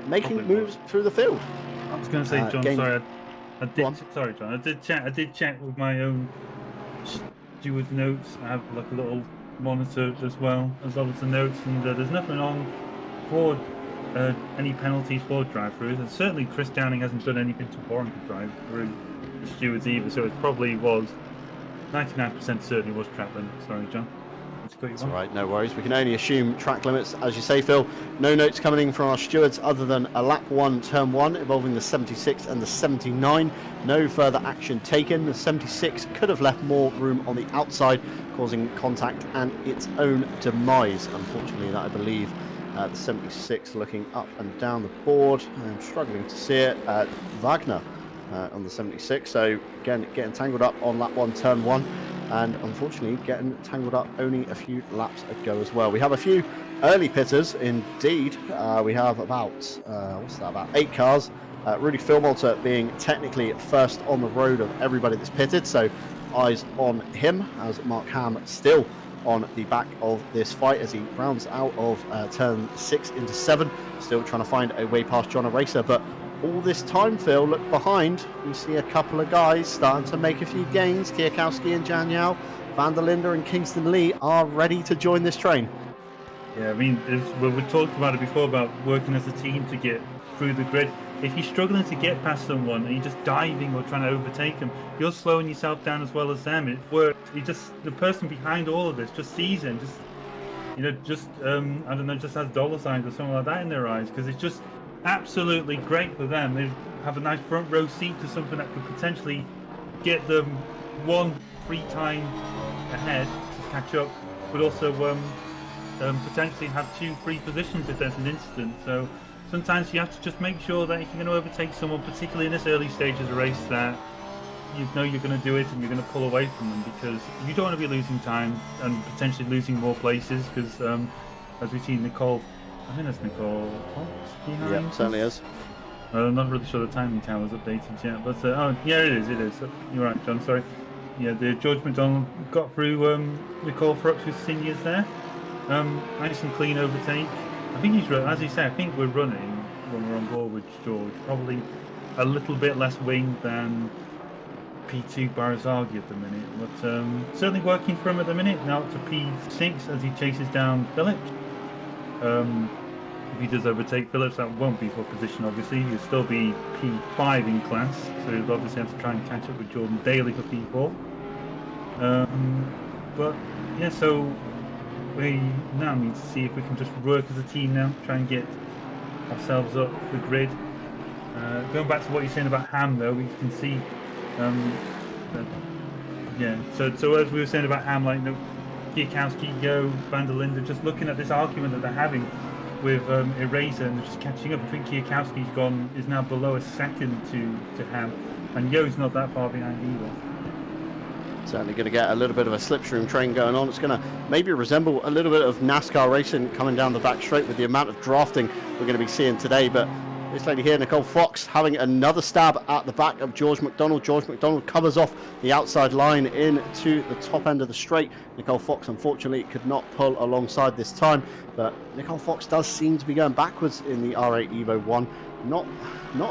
making moves through the field. I was going to say, John, I did check with my own steward notes. I have like a little monitor as well as the notes, and there's nothing on for any penalties for drive-throughs, and certainly Chris Downing hasn't done anything to warrant a drive-through the stewards either, so it probably was 99% certainly was track limit. Sorry, John. That's all right, no worries. We can only assume track limits, as you say, Phil. No notes coming in from our stewards other than a lap 1, turn 1, involving the 76 and the 79. No further action taken. The 76 could have left more room on the outside, causing contact and its own demise. Unfortunately, that I believe the 76 looking up and down the board. I'm struggling to see it. Wagner on the 76. So again, getting tangled up on lap 1, turn 1. And unfortunately getting tangled up only a few laps ago as well. We have a few early pitters indeed. We have about 8 cars. Rudy Philmolter being technically first on the road of everybody that's pitted, so eyes on him, as Mark Ham still on the back of this fight as he rounds out of turn 6 into 7, still trying to find a way past John Eraser. But all this time, Phil, look behind. We see a couple of guys starting to make a few gains. Kwiatkowski and Jan Yao, Van der Linde and Kingston Lee are ready to join this train. Yeah, I mean, we talked about it before about working as a team to get through the grid. If you're struggling to get past someone and you're just diving or trying to overtake them, you're slowing yourself down as well as them. It works. The person behind all of this just sees it and just just I don't know, just has dollar signs or something like that in their eyes, because it's just absolutely great for them. They have a nice front row seat to something that could potentially get them one free time ahead to catch up, but also potentially have 2 free positions if there's an incident. So sometimes you have to just make sure that if you're going to overtake someone, particularly in this early stage of the race, that you know you're going to do it and you're going to pull away from them, because you don't want to be losing time and potentially losing more places, because as we see Nicole, I think that's Nicole Fox behind. Yeah, certainly is. I'm not really sure the timing tower's updated yet, but oh yeah, it is. You're right, John, sorry. Yeah, the George McDonald got through Nicole Fox with seniors there. Nice and clean overtake. I think he's, as he said, I think we're running, when we're on board with George, probably a little bit less wing than P2 Barazagi at the minute, but certainly working for him at the minute. Now up to P6 as he chases down Phillips. If he does overtake Phillips, that won't be for position, obviously. He'll still be P5 in class, so he'll obviously have to try and catch up with Jordan Daly for P4. But yeah, so we now need to see if we can just work as a team now, try and get ourselves up the grid. Going back to what you're saying about Ham, though, we can see, yeah. So as we were saying about Ham, like Kwiatkowski, Yo, Van der Linde, just looking at this argument that they're having with Eraser and just catching up. I think Kwiatkowski's is now below a second to Ham, and Yo's not that far behind either. Certainly going to get a little bit of a slipstream train going on. It's going to maybe resemble a little bit of NASCAR racing coming down the back straight with the amount of drafting we're going to be seeing today. But this lady here, Nicole Fox, having another stab at the back of George McDonald. George McDonald covers off the outside line into the top end of the straight. Nicole Fox, unfortunately, could not pull alongside this time. But Nicole Fox does seem to be going backwards in the R8 Evo 1. Not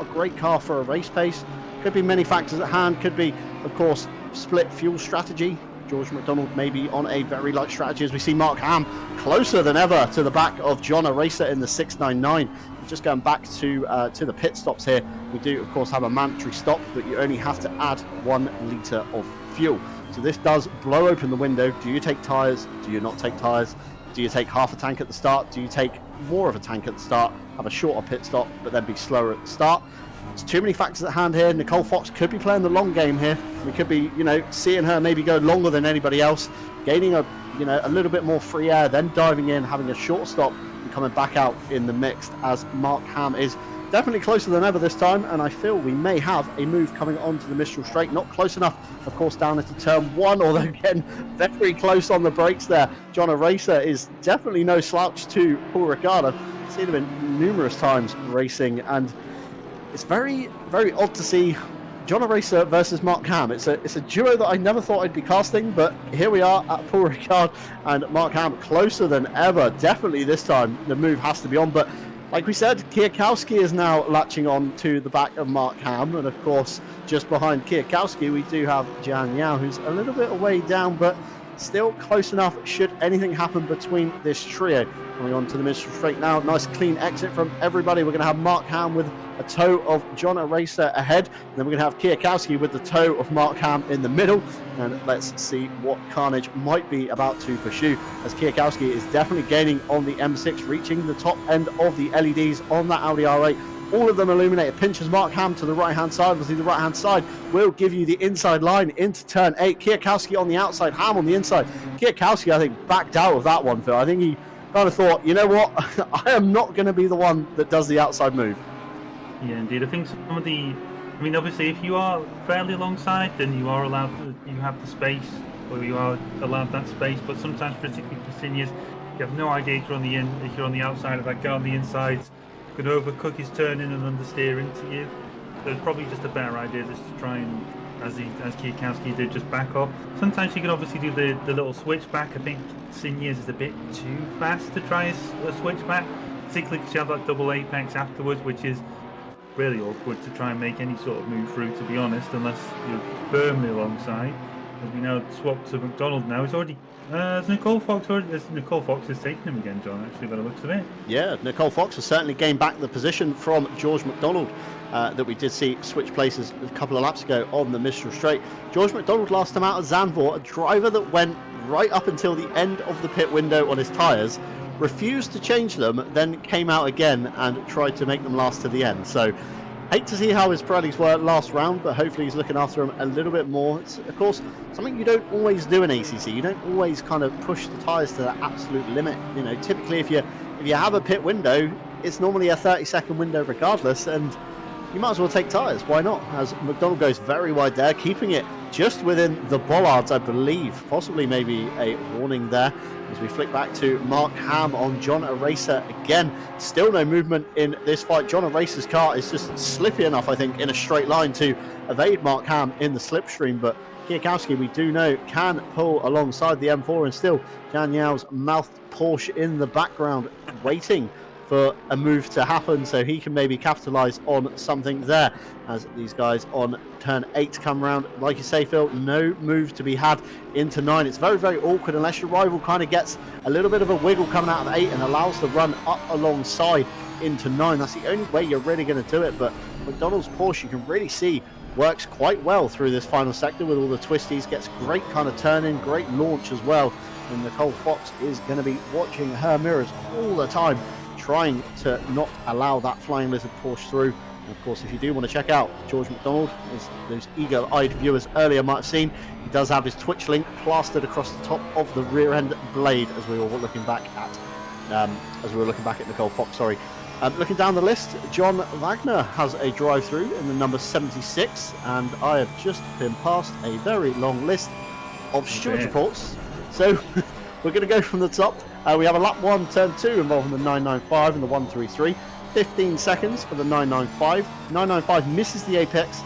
a great car for a race pace. Could be many factors at hand. Could be, of course, split fuel strategy. George McDonald may be on a very light strategy as we see Mark Ham closer than ever to the back of John Eraser in the 699. Just going back to the pit stops here, we do of course have a mandatory stop, but you only have to add 1 litre of fuel. So this does blow open the window. Do you take tyres? Do you not take tyres? Do you take half a tank at the start? Do you take more of a tank at the start, have a shorter pit stop, but then be slower at the start? There's too many factors at hand here. Nicole Fox could be playing the long game here. We could be, seeing her maybe go longer than anybody else, gaining a little bit more free air, then diving in, having a short stop, and coming back out in the mixed, as Mark Ham is definitely closer than ever this time, and I feel we may have a move coming onto the Mistral Straight. Not close enough, of course, down into turn 1, although again, very close on the brakes there. John Eraser is definitely no slouch to Paul Ricard. I've seen him numerous times racing, and it's very, very odd to see John Eraser versus Mark Ham. It's a duo that I never thought I'd be casting, but here we are at Paul Ricard and Mark Ham, closer than ever. Definitely this time the move has to be on, but like we said, Kwiatkowski is now latching on to the back of Mark Ham, and of course just behind Kwiatkowski we do have Jian Yao, who's a little bit away down, but still close enough should anything happen between this trio. Coming on to the Mistral Straight now, nice clean exit from everybody. We're going to have Mark Ham with a tow of John Eraser ahead, and then we're going to have Kwiatkowski with the tow of Mark Ham in the middle, and let's see what carnage might be about to pursue, as Kwiatkowski is definitely gaining on the M6, reaching the top end of the LEDs on that Audi R8. All of them illuminated. Pinches Mark Ham to the right-hand side. We'll see the right-hand side will give you the inside line into turn 8. Kwiatkowski on the outside, Ham on the inside. Kwiatkowski, I think, backed out of that one, Phil. I think he kind of thought, you know what, I am not going to be the one that does the outside move. Yeah, indeed. I think some of the... I mean, obviously, if you are fairly alongside, then you are allowed to... You have the space, or you are allowed that space, but sometimes, particularly for seniors, you have no idea if you're on the if you're on the outside of that guy on the inside, could overcook his turn in and understeer into you. So it's probably just a better idea just to try and, as Kwiatkowski did, just back off. Sometimes you can obviously do the little switch back. I think seniors is a bit too fast to try a switch back, particularly because you have that double apex afterwards, which is really awkward to try and make any sort of move through, to be honest, unless you're firmly alongside. As we now swap to McDonald now. It's already Nicole Fox has taken him again, John, actually, by the looks of it. Yeah, Nicole Fox has certainly gained back the position from George McDonald that we did see switch places a couple of laps ago on the Mistral Straight. George McDonald last time out at Zandvoort, a driver that went right up until the end of the pit window on his tyres, refused to change them, then came out again and tried to make them last to the end. So hate to see how his Pirellis were last round, but hopefully he's looking after them a little bit more. It's, of course, something you don't always do in ACC. You don't always kind of push the tyres to the absolute limit. You know, typically if you have a pit window, it's normally a 30-second window regardless, and you might as well take tyres. Why not? As McDonald goes very wide there, keeping it just within the bollards, I believe. Possibly maybe a warning there. As we flick back to Mark Ham on John Eraser again. Still no movement in this fight. John Eraser's car is just slippy enough, I think, in a straight line to evade Mark Ham in the slipstream. But Kwiatkowski, we do know, can pull alongside the M4, and still Jan Yau's mouthed Porsche in the background waiting for a move to happen so he can maybe capitalise on something there. As these guys on turn 8 come round, like you say, Phil, no move to be had into 9. It's very, very awkward unless your rival kind of gets a little bit of a wiggle coming out of 8 and allows the run up alongside into 9. That's the only way you're really going to do it. But McDonald's Porsche, you can really see, works quite well through this final sector with all the twisties, gets great kind of turn-in, great launch as well. And Nicole Fox is going to be watching her mirrors all the time, trying to not allow that Flying Lizard Porsche through. And of course, if you do want to check out George McDonald, as those eagle-eyed viewers earlier might have seen, he does have his Twitch link plastered across the top of the rear end blade, as we were looking back at Nicole Fox. Sorry. Looking down the list, John Wagner has a drive-through in the number 76, and I have just been past a very long list of steward reports. So we're going to go from the top. We have a lap 1, turn 2 involving the 995 and the 133. 15 seconds for the 995. 995 misses the apex,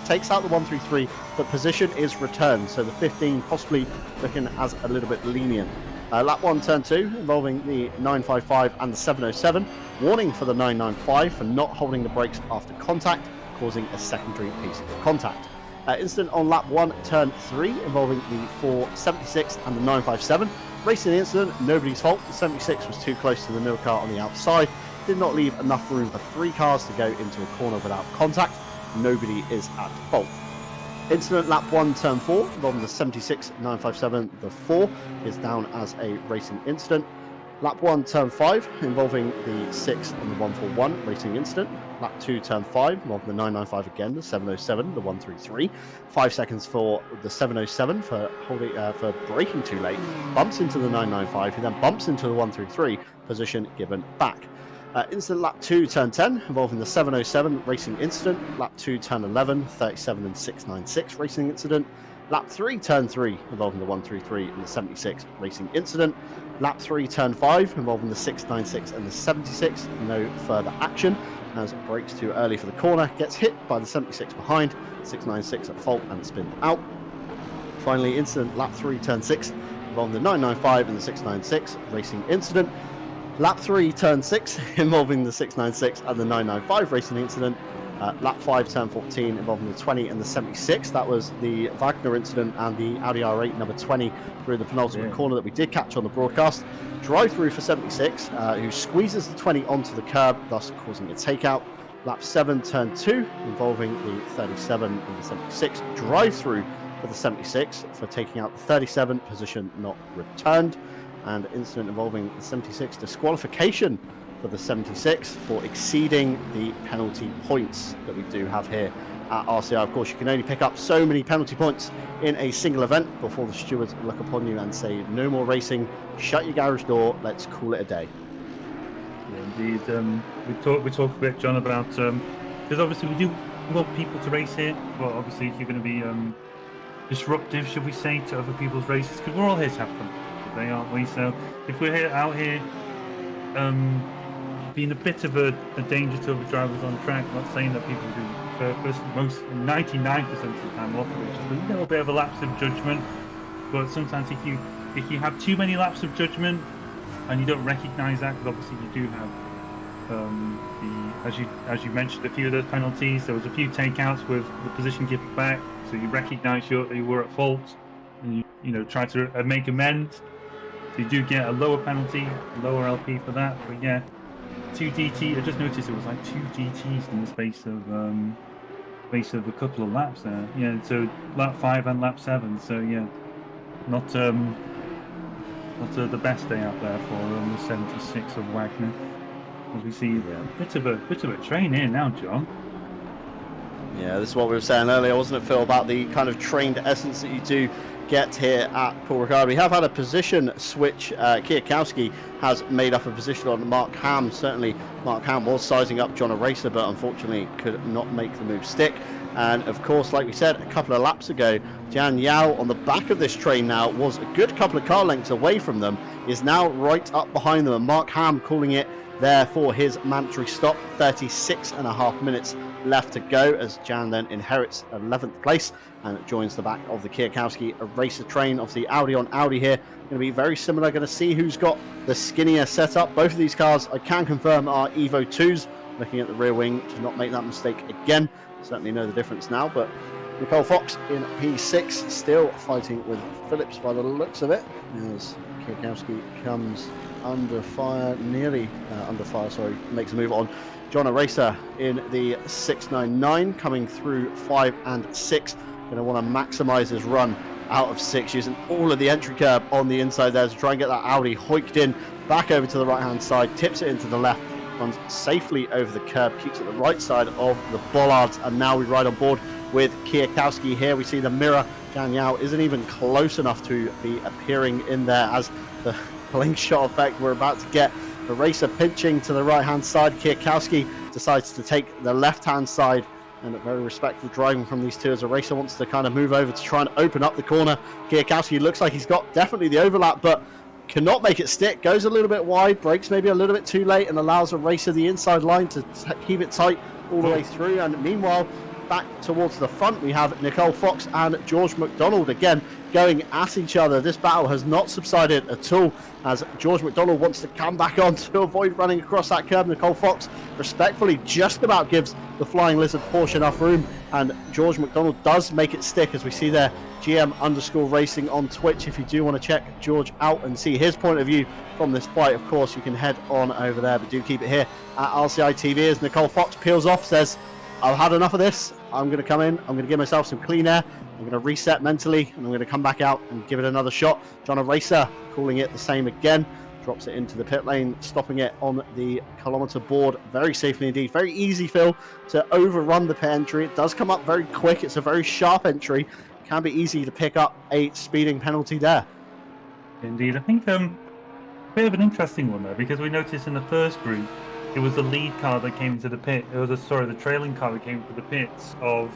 takes out the 133, but position is returned. So the 15 possibly looking as a little bit lenient. Lap 1, turn 2 involving the 955 and the 707. Warning for the 995 for not holding the brakes after contact, causing a secondary piece of contact. Incident on lap 1, turn 3 involving the 476 and the 957. Racing incident, nobody's fault. The 76 was too close to the nil car on the outside. Did not leave enough room for 3 cars to go into a corner without contact. Nobody is at fault. Incident lap 1, turn 4 involving the 76 957. The 4 is down as a racing incident. Lap 1, turn 5 involving the 6 and the 141 racing incident. Lap 2, turn 5 involving the 995 again, the 707, the 133. 5 seconds for the 707 for braking too late. Bumps into the 995, who then bumps into the 133. Position given back. Incident lap 2, turn 10 involving the 707 racing incident. Lap 2, turn 11, 37 and 696 racing incident. Lap 3, turn 3 involving the 133 and the 76 racing incident. Lap 3, turn 5 involving the 696 and the 76. No further action as brakes too early for the corner. Gets hit by the 76 behind. 696 at fault and spin out. Finally, incident lap 3, turn 6 involving the 995 and the 696 racing incident. Lap 3, turn 6 involving the 696 and the 995 racing incident. Lap 5, turn 14 involving the 20 and the 76. That was the Wagner incident and the Audi R8 number 20 through the penultimate corner that we did catch on the broadcast. Drive through for 76, who squeezes the 20 onto the curb, thus causing a takeout. Lap 7, turn 2 involving the 37 and the 76. Drive through for the 76 for taking out the 37, position not returned. And incident involving the 76, disqualification for the 76 for exceeding the penalty points that we do have here at RCI. Of course, you can only pick up so many penalty points in a single event before the stewards look upon you and say, no more racing, shut your garage door, let's call it a day. Yeah, indeed. We talk a bit, John, about because obviously we do want people to race here, but obviously if you're going to be disruptive, should we say, to other people's races, because we're all here to have fun today, aren't we? So if we're out here being a bit of a danger to other drivers on track, not saying that people do purpose, 99% of the time often it's just a little bit of a lapse of judgment, but sometimes if you have too many lapses of judgment and you don't recognise that, because obviously you do have as you mentioned, a few of those penalties. There was a few takeouts with the position given back, so you recognise you were at fault and you try to make amends. So you do get a lower penalty, lower LP for that. But yeah, 2 DT. I just noticed it was like 2 DTs in the space of a couple of laps there. Yeah, so lap 5 and lap 7. So yeah, not But the best day out there for the 76 of Wagner. As we see a bit of a train here now, John. Yeah, this is what we were saying earlier, wasn't it, Phil, about the kind of trained essence that you do get here at Paul Ricard. We have had a position switch. Kwiatkowski has made up a position on Mark Ham. Certainly, Mark Ham was sizing up John Eraser, but unfortunately could not make the move stick. And of course, like we said a couple of laps ago, Jian Yao on the back of this train now was a good couple of car lengths away from them, is now right up behind them, and Mark Ham calling it there for his mandatory stop. 36.5 minutes left to go as Jan then inherits 11th place and joins the back of the Kwiatkowski Eraser train. Obviously Audi on Audi here, going to be very similar. Going to see who's got the skinnier setup. Both of these cars I can confirm are Evo 2s. Looking at the rear wing to not make that mistake again. Certainly know the difference now, but Nicole Fox in P6 still fighting with Phillips by the looks of it, as Kwiatkowski comes under fire, nearly under fire, sorry, makes a move on John Eraser in the 699, coming through 5 and 6. Going to want to maximise his run out of 6, using all of the entry curb on the inside there to try and get that Audi hoiked in, back over to the right hand side, tips it into the left, runs safely over the curb, keeps it the right side of the bollards, and now we ride on board with Kwiatkowski here. We see the mirror. Jian Yao isn't even close enough to be appearing in there as the blink shot effect we're about to get. The racer pinching to the right hand side. Kwiatkowski decides to take the left hand side, and very respectful driving from these two as the racer wants to kind of move over to try and open up the corner. Kwiatkowski looks like he's got definitely the overlap, but cannot make it stick. Goes a little bit wide, brakes maybe a little bit too late, and allows a racer the inside line to keep it tight all the way through. And meanwhile, back towards the front, we have Nicole Fox and George McDonald again going at each other. This battle has not subsided at all, as George McDonald wants to come back on to avoid running across that curb. Nicole Fox respectfully just about gives the Flying Lizard Porsche enough room, and George McDonald does make it stick, as we see there GM_racing on Twitch. If you do want to check George out and see his point of view from this fight, of course you can head on over there, but do keep it here at RCI TV as Nicole Fox peels off, says, I've had enough of this. I'm going to come in, I'm going to give myself some clean air, I'm going to reset mentally, and I'm going to come back out and give it another shot. John Eraser calling it the same again, drops it into the pit lane, stopping it on the kilometre board very safely indeed. Very easy, Phil, to overrun the pit entry. It does come up very quick, it's a very sharp entry, can be easy to pick up a speeding penalty there. Indeed, I think a bit of an interesting one there, because we noticed in the first group it was the lead car that came into the pit. It was the trailing car that came to the pits of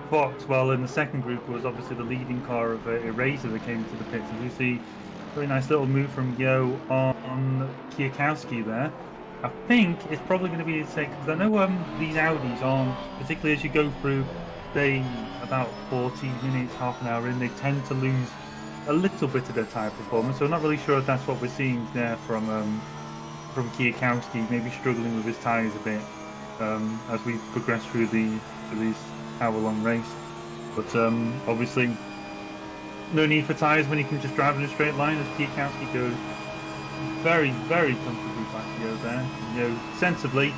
Fox. While in the second group it was obviously the leading car of Eraser that came to the pits. As you see, very nice little move from Yo on Kwiatkowski there. I think it's probably going to be the same, because I know these Audis aren't, particularly as you go through, they about 40 minutes, half an hour in, they tend to lose a little bit of their tyre performance. So I'm not really sure if that's what we're seeing there from Kwiatkowski, maybe struggling with his tyres a bit as we progress through this hour-long race. But obviously, no need for tyres when you can just drive in a straight line, as Kwiatkowski goes very, very comfortably back to go there. You know, sensibly,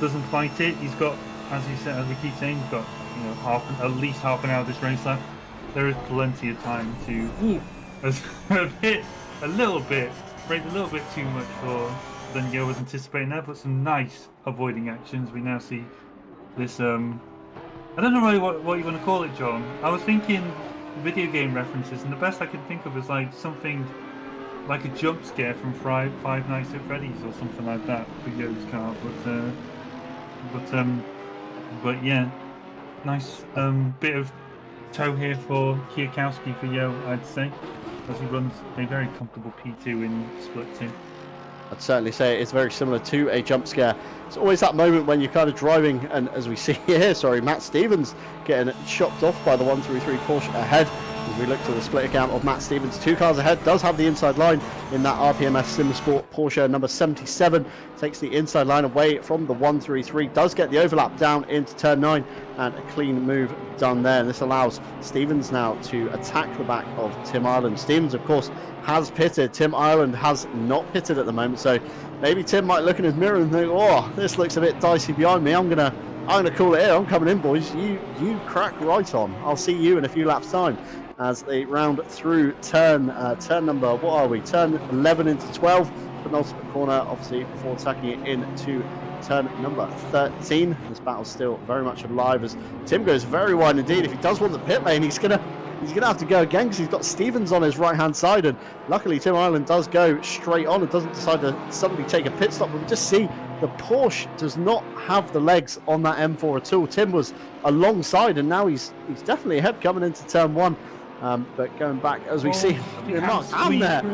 doesn't fight it. He's got, as you said, as we keep saying, he's got at least half an hour of this race left. There is plenty of time to brake a little bit too much for than Yo was anticipating there, but some nice avoiding actions. We now see this, I don't know really what you want to call it, John. I was thinking video game references, and the best I could think of is like something like a jump scare from Five Nights at Freddy's or something like that for Yo's car. But yeah, nice bit of toe here for Kwiatkowski for Yo, I'd say, as he runs a very comfortable P2 in split 2. I'd certainly say it's very similar to a jump scare. It's always that moment when you're kind of driving, and as we see here, Matt Stevens getting chopped off by the 133 Porsche ahead. As we look to the split account of Matt Stevens, 2 cars ahead, does have the inside line in that RPMS Simsport Porsche number 77. Takes the inside line away from the 133, does get the overlap down into turn 9, and a clean move done there. And this allows Stevens now to attack the back of Tim Ireland. Stevens, of course, has pitted. Tim Ireland has not pitted at the moment, so maybe Tim might look in his mirror and think, oh, this looks a bit dicey behind me. I'm gonna call it here. I'm coming in, boys. You crack right on. I'll see you in a few laps time. as they round through turn number, what are we? Turn 11 into 12. Penultimate corner, obviously, before tucking it into turn number 13. This battle's still very much alive as Tim goes very wide indeed. If he does want the pit lane, he's gonna have to go again because he's got Stevens on his right hand side, and luckily Tim Ireland does go straight on and doesn't decide to suddenly take a pit stop. But we just see the Porsche does not have the legs on that M4 at all. Tim was alongside, and now he's definitely ahead coming into turn 1. But going back, as we see, Mark Ham there.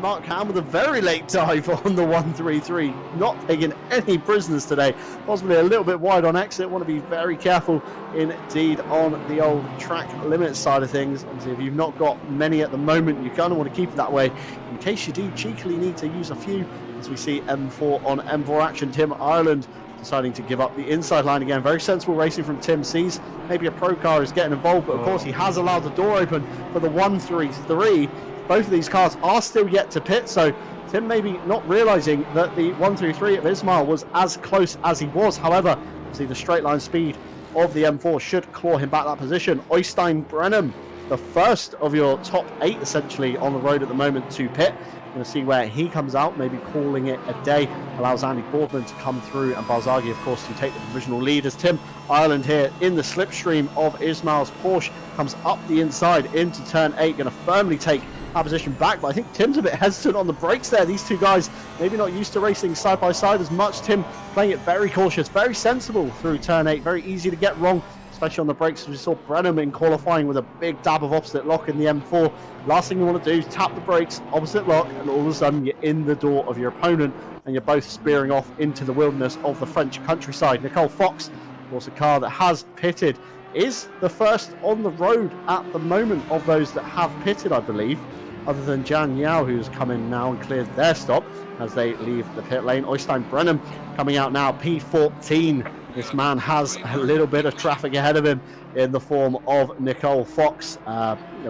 Mark Ham with a very late dive on the 133, not taking any prisoners today. Possibly a little bit wide on exit. Want to be very careful indeed on the old track limit side of things. Obviously, if you've not got many at the moment, you kind of want to keep it that way in case you do cheekily need to use a few. As we see M4 on M4 action, Tim Ireland deciding to give up the inside line again. Very sensible racing from Tim. Sees maybe a pro car is getting involved, but of course he has allowed the door open for the 133. Both of these cars are still yet to pit, so Tim maybe not realizing that the 133 of Ismail was as close as he was. However, see the straight line speed of the M4 should claw him back that position. Oystein Brenham, the first of your top 8 essentially on the road at the moment to pit. Going to see where he comes out, maybe calling it a day. Allows Andy Boardman to come through, and Barzaghi, of course, to take the provisional lead as Tim Ireland here in the slipstream of Ismail's Porsche comes up the inside into turn 8. Going to firmly take that position back, but I think Tim's a bit hesitant on the brakes there. These two guys maybe not used to racing side by side as much. Tim playing it very cautious, very sensible through turn 8. Very easy to get wrong, especially on the brakes. We saw Brenham in qualifying with a big dab of opposite lock in the M4. Last thing you want to do is tap the brakes, opposite lock, and all of a sudden you're in the door of your opponent and you're both spearing off into the wilderness of the French countryside. Nicole Fox, of course, a car that has pitted, is the first on the road at the moment of those that have pitted, I believe, other than Jan Yao, who's come in now and cleared their stop as they leave the pit lane. Oystein Brenham coming out now, P14. This man has a little bit of traffic ahead of him in the form of Nicole Fox.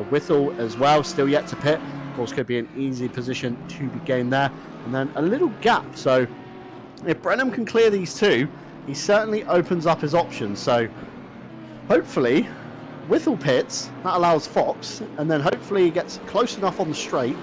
Whittle as well, still yet to pit. Of course, could be an easy position to be gained there. And then a little gap. So if Brenham can clear these two, he certainly opens up his options. So hopefully Whittle pits, that allows Fox, and then hopefully he gets close enough on the straight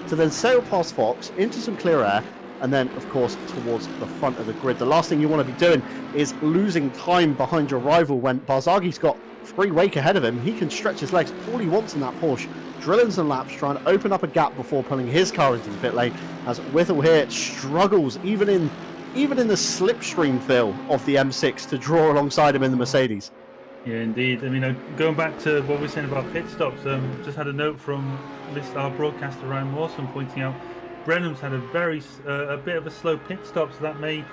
to then sail past Fox into some clear air, and then, of course, towards the front of the grid. The last thing you want to be doing is losing time behind your rival when Barzaghi's got free wake ahead of him. He can stretch his legs all he wants in that Porsche, drilling some laps, trying to open up a gap before pulling his car into the pit lane, as Whittle here struggles, even in the slipstream feel of the M6, to draw alongside him in the Mercedes. Yeah, indeed. I mean, going back to what we were saying about pit stops, just had a note from our broadcaster Ryan Mawson pointing out Brenham's had a bit of a slow pit stop, so that may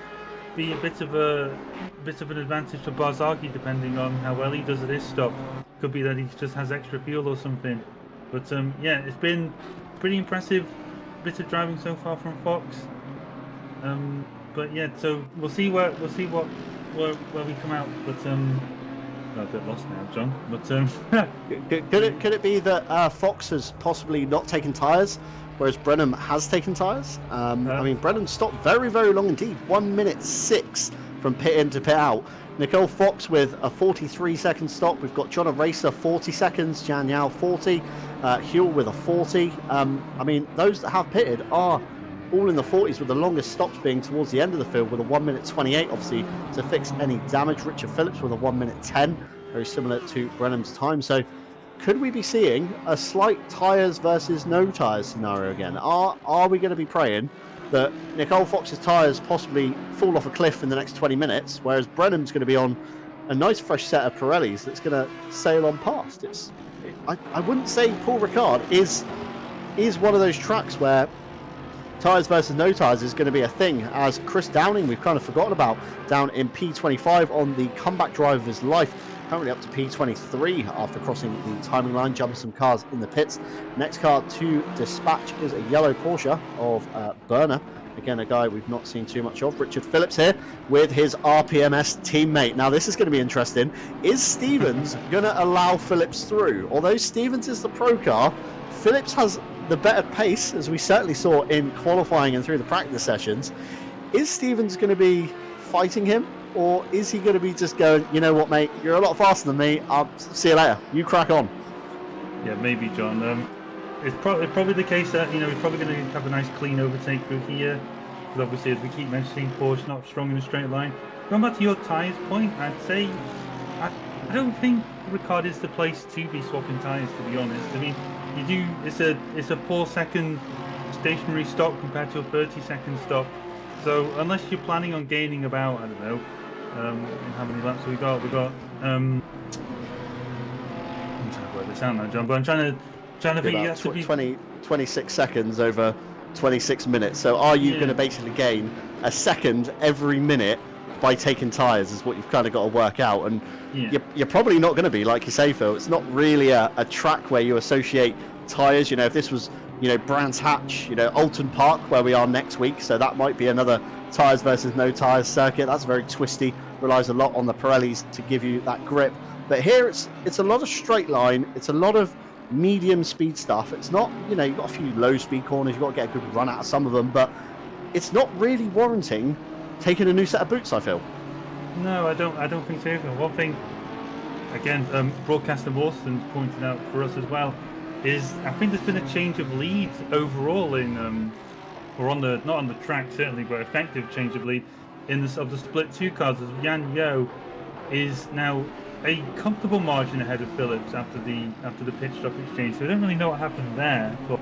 be a bit of an advantage for Barzaghi, depending on how well he does at his stop. Could be that he just has extra fuel or something. But yeah, it's been pretty impressive bit of driving so far from Fox. But yeah, so we'll see where we come out. But I'm a bit lost now, John. But could it be that Fox has possibly not taken tyres, whereas Brenham has taken tyres? I mean, Brenham stopped very, very long indeed. 1 minute 6 from pit in to pit out. Nicole Fox with a 43-second stop. We've got John Racer 40 seconds, Jan Yao 40, Huell with a 40. I mean, those that have pitted are all in the 40s, with the longest stops being towards the end of the field with a 1 minute 28, obviously, to fix any damage. Richard Phillips with a 1 minute 10, very similar to Brenham's time. So could we be seeing a slight tyres versus no tyres scenario again? Are we going to be praying that Nicole Fox's tyres possibly fall off a cliff in the next 20 minutes, whereas Brenham's going to be on a nice fresh set of Pirellis that's going to sail on past? I wouldn't say Paul Ricard is one of those tracks where tyres versus no tyres is going to be a thing, as Chris Downing, we've kind of forgotten about, down in P25 on the comeback drive of his life, currently up to P23 after crossing the timing line, jumping some cars in the pits. Next car to dispatch is a yellow Porsche of Berner. Again, a guy we've not seen too much of. Richard Phillips here with his RPMS teammate. Now, this is going to be interesting. Is Stevens going to allow Phillips through? Although Stevens is the pro car, Phillips has the better pace, as we certainly saw in qualifying and through the practice sessions. Is Stevens going to be fighting him, or is he going to be just going, you know what, mate, you're a lot faster than me, I'll see you later, you crack on? Yeah, maybe, John. It's probably the case that he's probably going to have a nice clean overtake through here, because obviously, as we keep mentioning, Porsche not strong in a straight line. Going back to your tyres point, I'd say I don't think Ricard is the place to be swapping tyres. To be honest, I mean, it's a 4-second stationary stop compared to a 30-second stop. So unless you're planning on gaining about, I don't know, how many laps we got? I'm trying to work this out now, John. But I'm trying to think. About 26 seconds over 26 minutes. So are you going to basically gain a second every minute by taking tyres? Is what you've kind of got to work out. And you're probably not going to be, like you say, Phil. It's not really a track where you associate tyres. If this was, Brands Hatch, Alton Park, where we are next week, so that might be another tyres versus no tyres circuit. That's very twisty, relies a lot on the Pirellis to give you that grip. But here it's a lot of straight line, it's a lot of medium speed stuff. It's not, you've got a few low speed corners, you've got to get a good run out of some of them, but it's not really warranting taking a new set of boots, I feel. No, I don't think so. One thing, again, broadcaster Mawson's pointed out for us as well, is I think there's been a change of lead overall in, or not on the track certainly, but effective change of lead of the split 2 cars, as Yan Yo is now a comfortable margin ahead of Phillips after the pit stop exchange. So I don't really know what happened there, but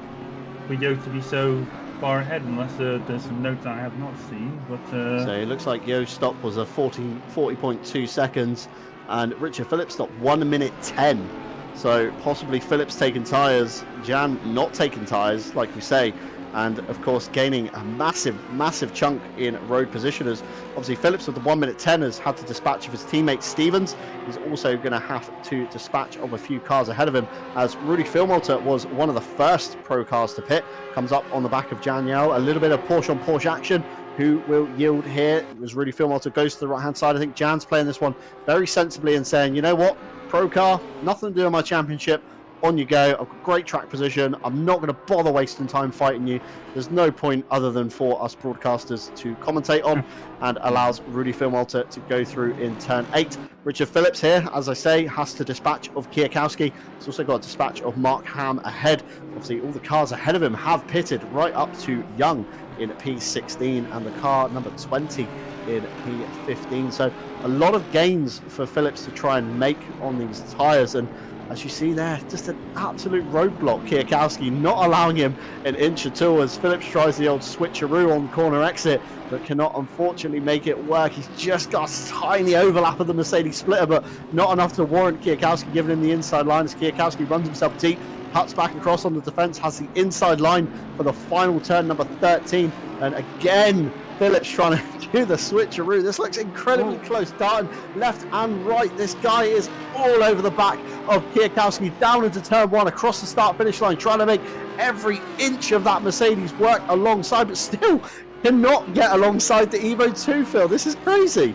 for Yo to be so far ahead, unless there's some notes I have not seen. But so it looks like Yo's stop was a 40.2 seconds, and Richard Phillips stopped 1 minute 10. So possibly Phillips taking tyres, Jan not taking tyres, like we say, and of course gaining a massive chunk in road positioners. Obviously Phillips with the 1 minute 10 has had to dispatch of his teammate Stevens. He's also going to have to dispatch of a few cars ahead of him, as Rudy Filmolter was one of the first pro cars to pit, comes up on the back of Jan Yao. A little bit of Porsche on Porsche action. Who will yield here? It was Rudy Filmolter, goes to the right hand side. I think Jan's playing this one very sensibly and saying, you know what, pro car, nothing to do with my championship. On you go. I've got great track position. I'm not going to bother wasting time fighting you. There's no point other than for us broadcasters to commentate on, and allows Rudy Filmolter to go through in turn 8. Richard Phillips here, as I say, has to dispatch of Kwiatkowski. He's also got a dispatch of Mark Ham ahead. Obviously, all the cars ahead of him have pitted, right up to Young in P16 and the car number 20 in P15. So a lot of gains for Phillips to try and make on these tyres, and as you see there, just an absolute roadblock. Kwiatkowski not allowing him an inch at all, as Phillips tries the old switcheroo on corner exit, but cannot unfortunately make it work. He's just got a tiny overlap of the Mercedes splitter, but not enough to warrant Kwiatkowski giving him the inside line, as Kwiatkowski runs himself deep, cuts back across on the defence, has the inside line for the final turn, number 13, and again Phillips trying to do the switcheroo. This looks incredibly close, darting left and right. This guy is all over the back of Kwiatkowski, down into turn 1, across the start-finish line, trying to make every inch of that Mercedes work alongside, but still cannot get alongside the Evo 2, Phil. This is crazy.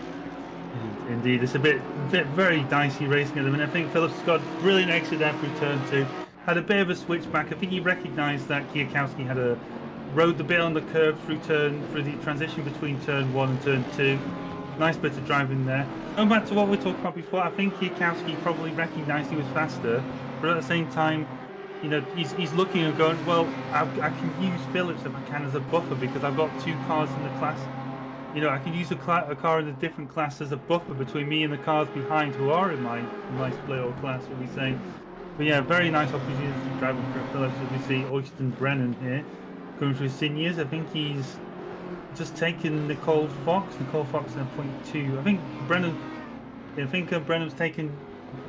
Indeed, it's a bit very dicey racing at the minute. I think Phillips has got a brilliant exit there through turn 2. Had a bit of a switch back. I think he recognised that Kwiatkowski rode the bit on the curve through the transition between turn 1 and turn 2. Nice bit of driving there. Going back to what we talked about before, I think Kwiatkowski probably recognised he was faster, but at the same time, he's looking and going, well, I can use Phillips if I can as a buffer, because I've got 2 cars in the class. I can use a car in a different class as a buffer between me and the cars behind who are in my split or class, shall we say. But yeah, very nice opportunity to drive for Phillips, as we see Oysten Brennan here. Going through seniors, I think he's just taken Nicole Fox. Nicole Fox in a 0.2. I think Brennan's taken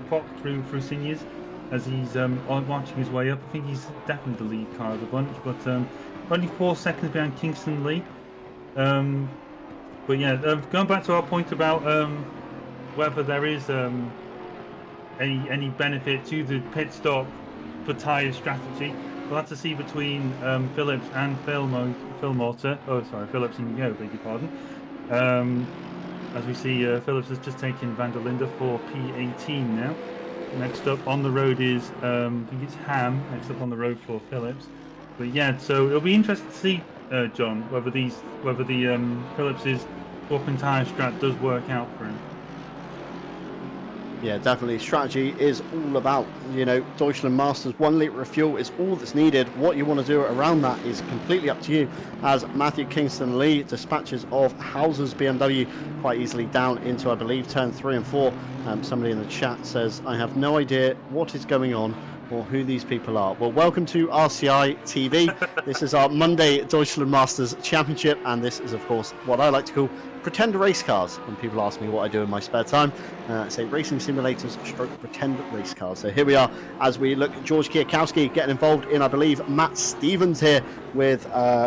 Fox through seniors as he's marching his way up. I think he's definitely the lead car of the bunch, but only 4 seconds behind Kingston Lee. But yeah, going back to our point about whether there is any benefit to the pit stop for tyre strategy. We'll have to see between Phillips and Filmolter. Oh, sorry, Phillips and Yo, beg your pardon. As we see, Phillips has just taken Van der Linde for P18 now. Next up on the road is, I think it's Ham, next up on the road for Phillips. But yeah, so it'll be interesting to see, John, whether the Phillips's swapping tyre strat does work out for him. Yeah, definitely. Strategy is all about, Deutschland Masters. 1 litre of fuel is all that's needed. What you want to do around that is completely up to you, as Matthew Kingston Lee dispatches of Hauser's BMW quite easily down into, I believe, turn 3 and 4. Somebody in the chat says, I have no idea what is going on or who these people are. Well, welcome to RCI TV. This is our Monday Deutschland Masters Championship, and this is, of course, what I like to call pretend race cars. When people ask me what I do in my spare time, I say racing simulators stroke pretend race cars. So here we are as we look at George Kwiatkowski getting involved in, I believe, Matt Stevens here with,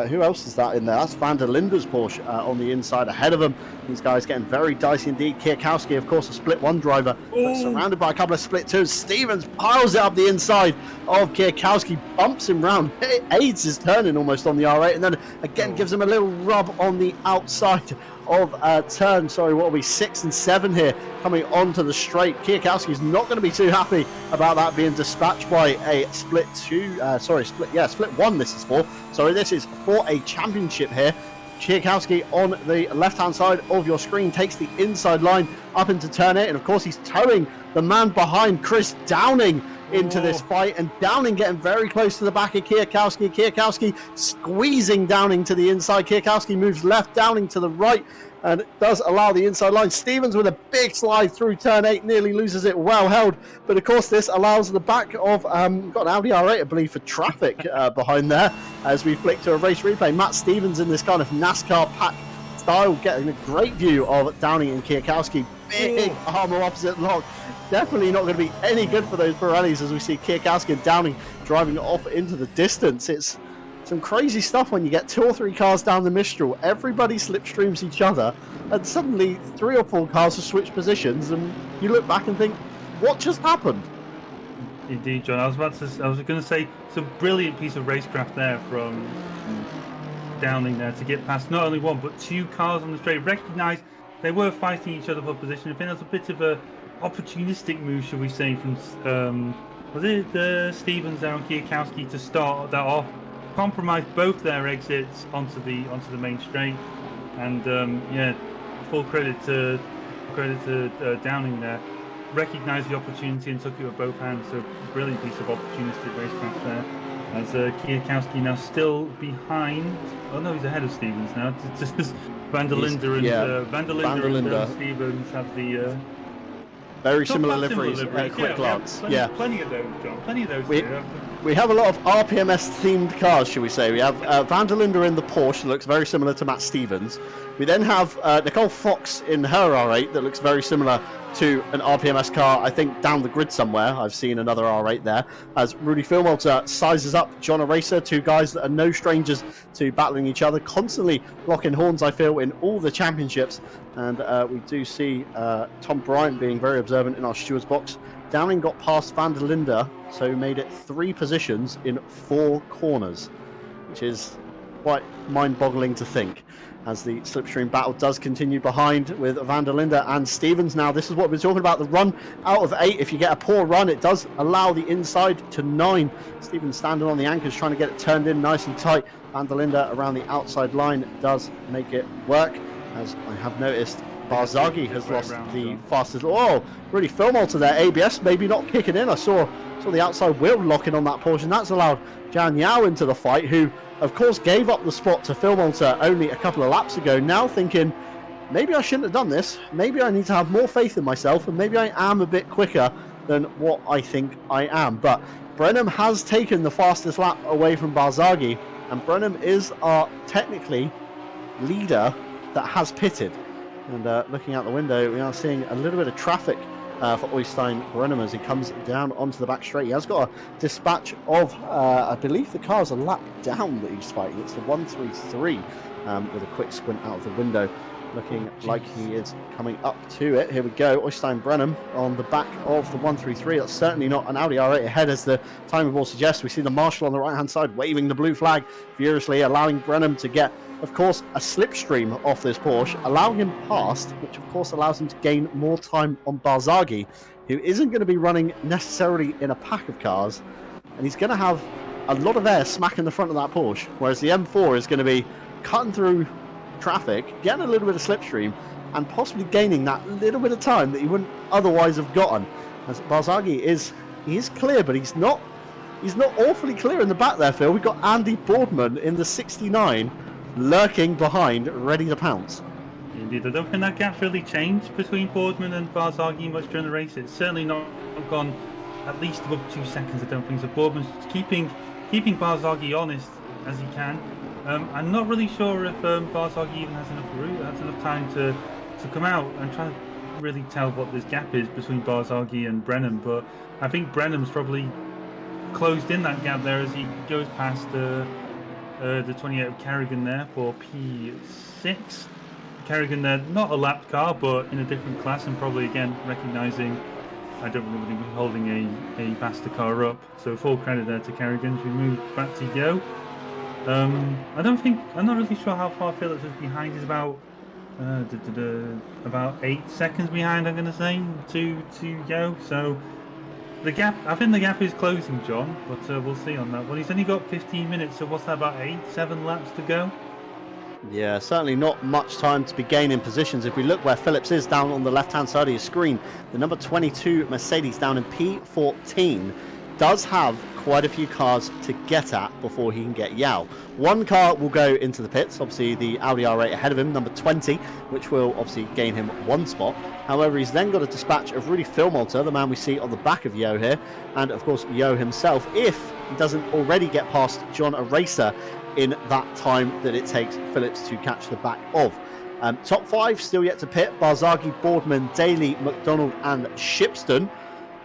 who else is that in there? That's Van der Linde's Porsche on the inside ahead of him. These guys getting very dicey indeed. Kwiatkowski, of course, a split 1 driver, but surrounded by a couple of split 2s. Stevens piles it up the inside of Kwiatkowski, bumps him round, aids his turning almost on the R8, and then again gives him a little rub on the outside of turn, what are we, 6 and 7 here, coming onto the straight. Kwiatkowski is not going to be too happy about that being dispatched by a split 1 this is for. Sorry, this is for a championship here. Kwiatkowski on the left-hand side of your screen takes the inside line up into turn 8, and of course he's towing the man behind, Chris Downing, into this fight, and Downing getting very close to the back of Kwiatkowski. Kwiatkowski squeezing Downing to the inside. Kwiatkowski moves left, Downing to the right, and it does allow the inside line. Stevens with a big slide through turn 8, nearly loses it, well held, but of course this allows the back of got an Audi R8 I believe for traffic behind there as we flick to a race replay. Matt Stevens in this kind of NASCAR pack style, getting a great view of Downing and Kwiatkowski. Big armour opposite lock. Definitely not going to be any good for those Pirellis as we see Kwiatkowski and Downing driving off into the distance. It's some crazy stuff when you get 2 or 3 cars down the Mistral. Everybody slipstreams each other, and suddenly 3 or 4 cars have switched positions, and you look back and think, what just happened? Indeed, John. I was going to say, it's a brilliant piece of racecraft there from Downing there to get past not only 1 but 2 cars on the straight. Recognised they were fighting each other for position. I think that's a bit of a opportunistic move, should we say, from was it Stevens there on Kwiatkowski to start that off, compromise both their exits onto the main straight, and full credit to Downing there. Recognised the opportunity and took it with both hands. So brilliant piece of opportunistic racecraft there. As Kwiatkowski now still behind. Oh no, he's ahead of Stevens now. It's just Van der Linde and Stevens have the. Very similar liveries at a quick glance. Plenty of those, John. Plenty of those. We have a lot of RPMS themed cars, shall we say. We have Van der Linde in the Porsche that looks very similar to Matt Stevens. We then have Nicole Fox in her R8 that looks very similar to an RPMS car, I think down the grid somewhere. I've seen another R8 there. As Rudy Filmolter sizes up John Eraser, 2 guys that are no strangers to battling each other, constantly locking horns, I feel, in all the championships. And we do see Tom Bryant being very observant in our steward's box. Downing got past Van der Linde, so made it 3 positions in 4 corners, which is quite mind-boggling to think, as the slipstream battle does continue behind with Van der Linde and Stevens. Now, this is what we're talking about, the run out of 8. If you get a poor run, it does allow the inside to 9. Stevens standing on the anchors, trying to get it turned in nice and tight. Van der Linde around the outside line does make it work, as I have noticed. Barzaghi has lost the fastest. Oh, really Filmolter there. ABS maybe not kicking in. I saw the outside wheel locking on that portion. That's allowed Jan Yao into the fight, who of course gave up the spot to Filmolter only a couple of laps ago. Now thinking, maybe I shouldn't have done this. Maybe I need to have more faith in myself, and maybe I am a bit quicker than what I think I am. But Brenham has taken the fastest lap away from Barzaghi, and Brenham is our technically leader that has pitted. And looking out the window, we are seeing a little bit of traffic for Oystein Brenham as he comes down onto the back straight. He has got a dispatch of, I believe the car's a lap down that he's fighting. It's the 133 with a quick squint out of the window, looking like he is coming up to it. Here we go, Oystein Brenham on the back of the 133. That's certainly not an Audi R8 ahead, as the timing ball suggests. We see the marshal on the right-hand side waving the blue flag furiously, allowing Brenham to get, of course, a slipstream off this Porsche, allowing him past, which of course allows him to gain more time on Barzaghi, who isn't going to be running necessarily in a pack of cars, and he's going to have a lot of air smacking the front of that Porsche, whereas the M4 is going to be cutting through traffic, getting a little bit of slipstream, and possibly gaining that little bit of time that he wouldn't otherwise have gotten. As Barzaghi is clear, but he's not awfully clear in the back there, Phil. We've got Andy Boardman in the 69 lurking behind, ready to pounce. Indeed, I don't think that gap's really changed between Boardman and Barzaghi much during the race. It's certainly not gone at least above 2 seconds, I don't think. So Boardman's keeping Barzaghi honest as he can. I'm not really sure if Barzaghi even has enough time to come out. I'm trying to really tell what this gap is between Barzaghi and Brennan, but I think Brennan's probably closed in that gap there as he goes past the 28 of Kerrigan there for P6. Kerrigan there, not a lapped car, but in a different class, and probably again recognising I don't really be holding a faster car up. So full credit there to Kerrigan. We move back to Yo. I'm not really sure how far Phillips is behind. He's about 8 seconds behind, I'm going to say, to Yo. So the gap, I think the gap is closing, John, but we'll see on that one. He's only got 15 minutes, so what's that, about 7 laps to go? Yeah, certainly not much time to be gaining positions. If we look where Phillips is down on the left-hand side of your screen, the number 22 Mercedes down in P14 does have quite a few cars to get at before he can get Yao. One car will go into the pits, obviously the Audi R8 ahead of him, number 20, which will obviously gain him 1 spot. However, he's then got a dispatch of Rudy Philmolter, the man we see on the back of Yo here, and of course Yo himself, if he doesn't already get past John Eraser in that time that it takes Phillips to catch the back of. Top 5 still yet to pit: Barzaghi, Boardman, Daly, McDonald and Shipston.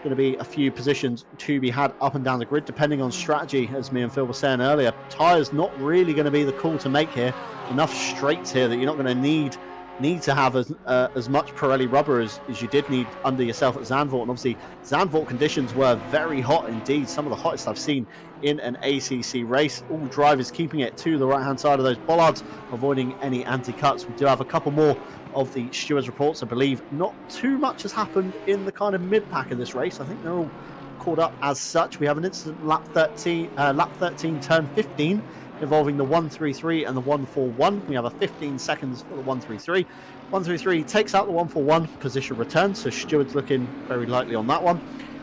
Going to be a few positions to be had up and down the grid depending on strategy, as me and Phil were saying earlier. Tyres not really going to be the call to make here. Enough straights here that you're not going to need to have as much Pirelli rubber as you did need under yourself at Zandvoort. And obviously Zandvoort conditions were very hot indeed, some of the hottest I've seen in an ACC race. All drivers keeping it to the right hand side of those bollards, avoiding any anti-cuts. We do have a couple more of the stewards' reports. I believe not too much has happened in the kind of mid-pack of this race. I think they're all caught up as such. We have an incident lap 13 turn 15 involving the 133 and the 141. We have a 15 seconds for the 133. 133 takes out the 141, position return, so stewards looking very likely on that one.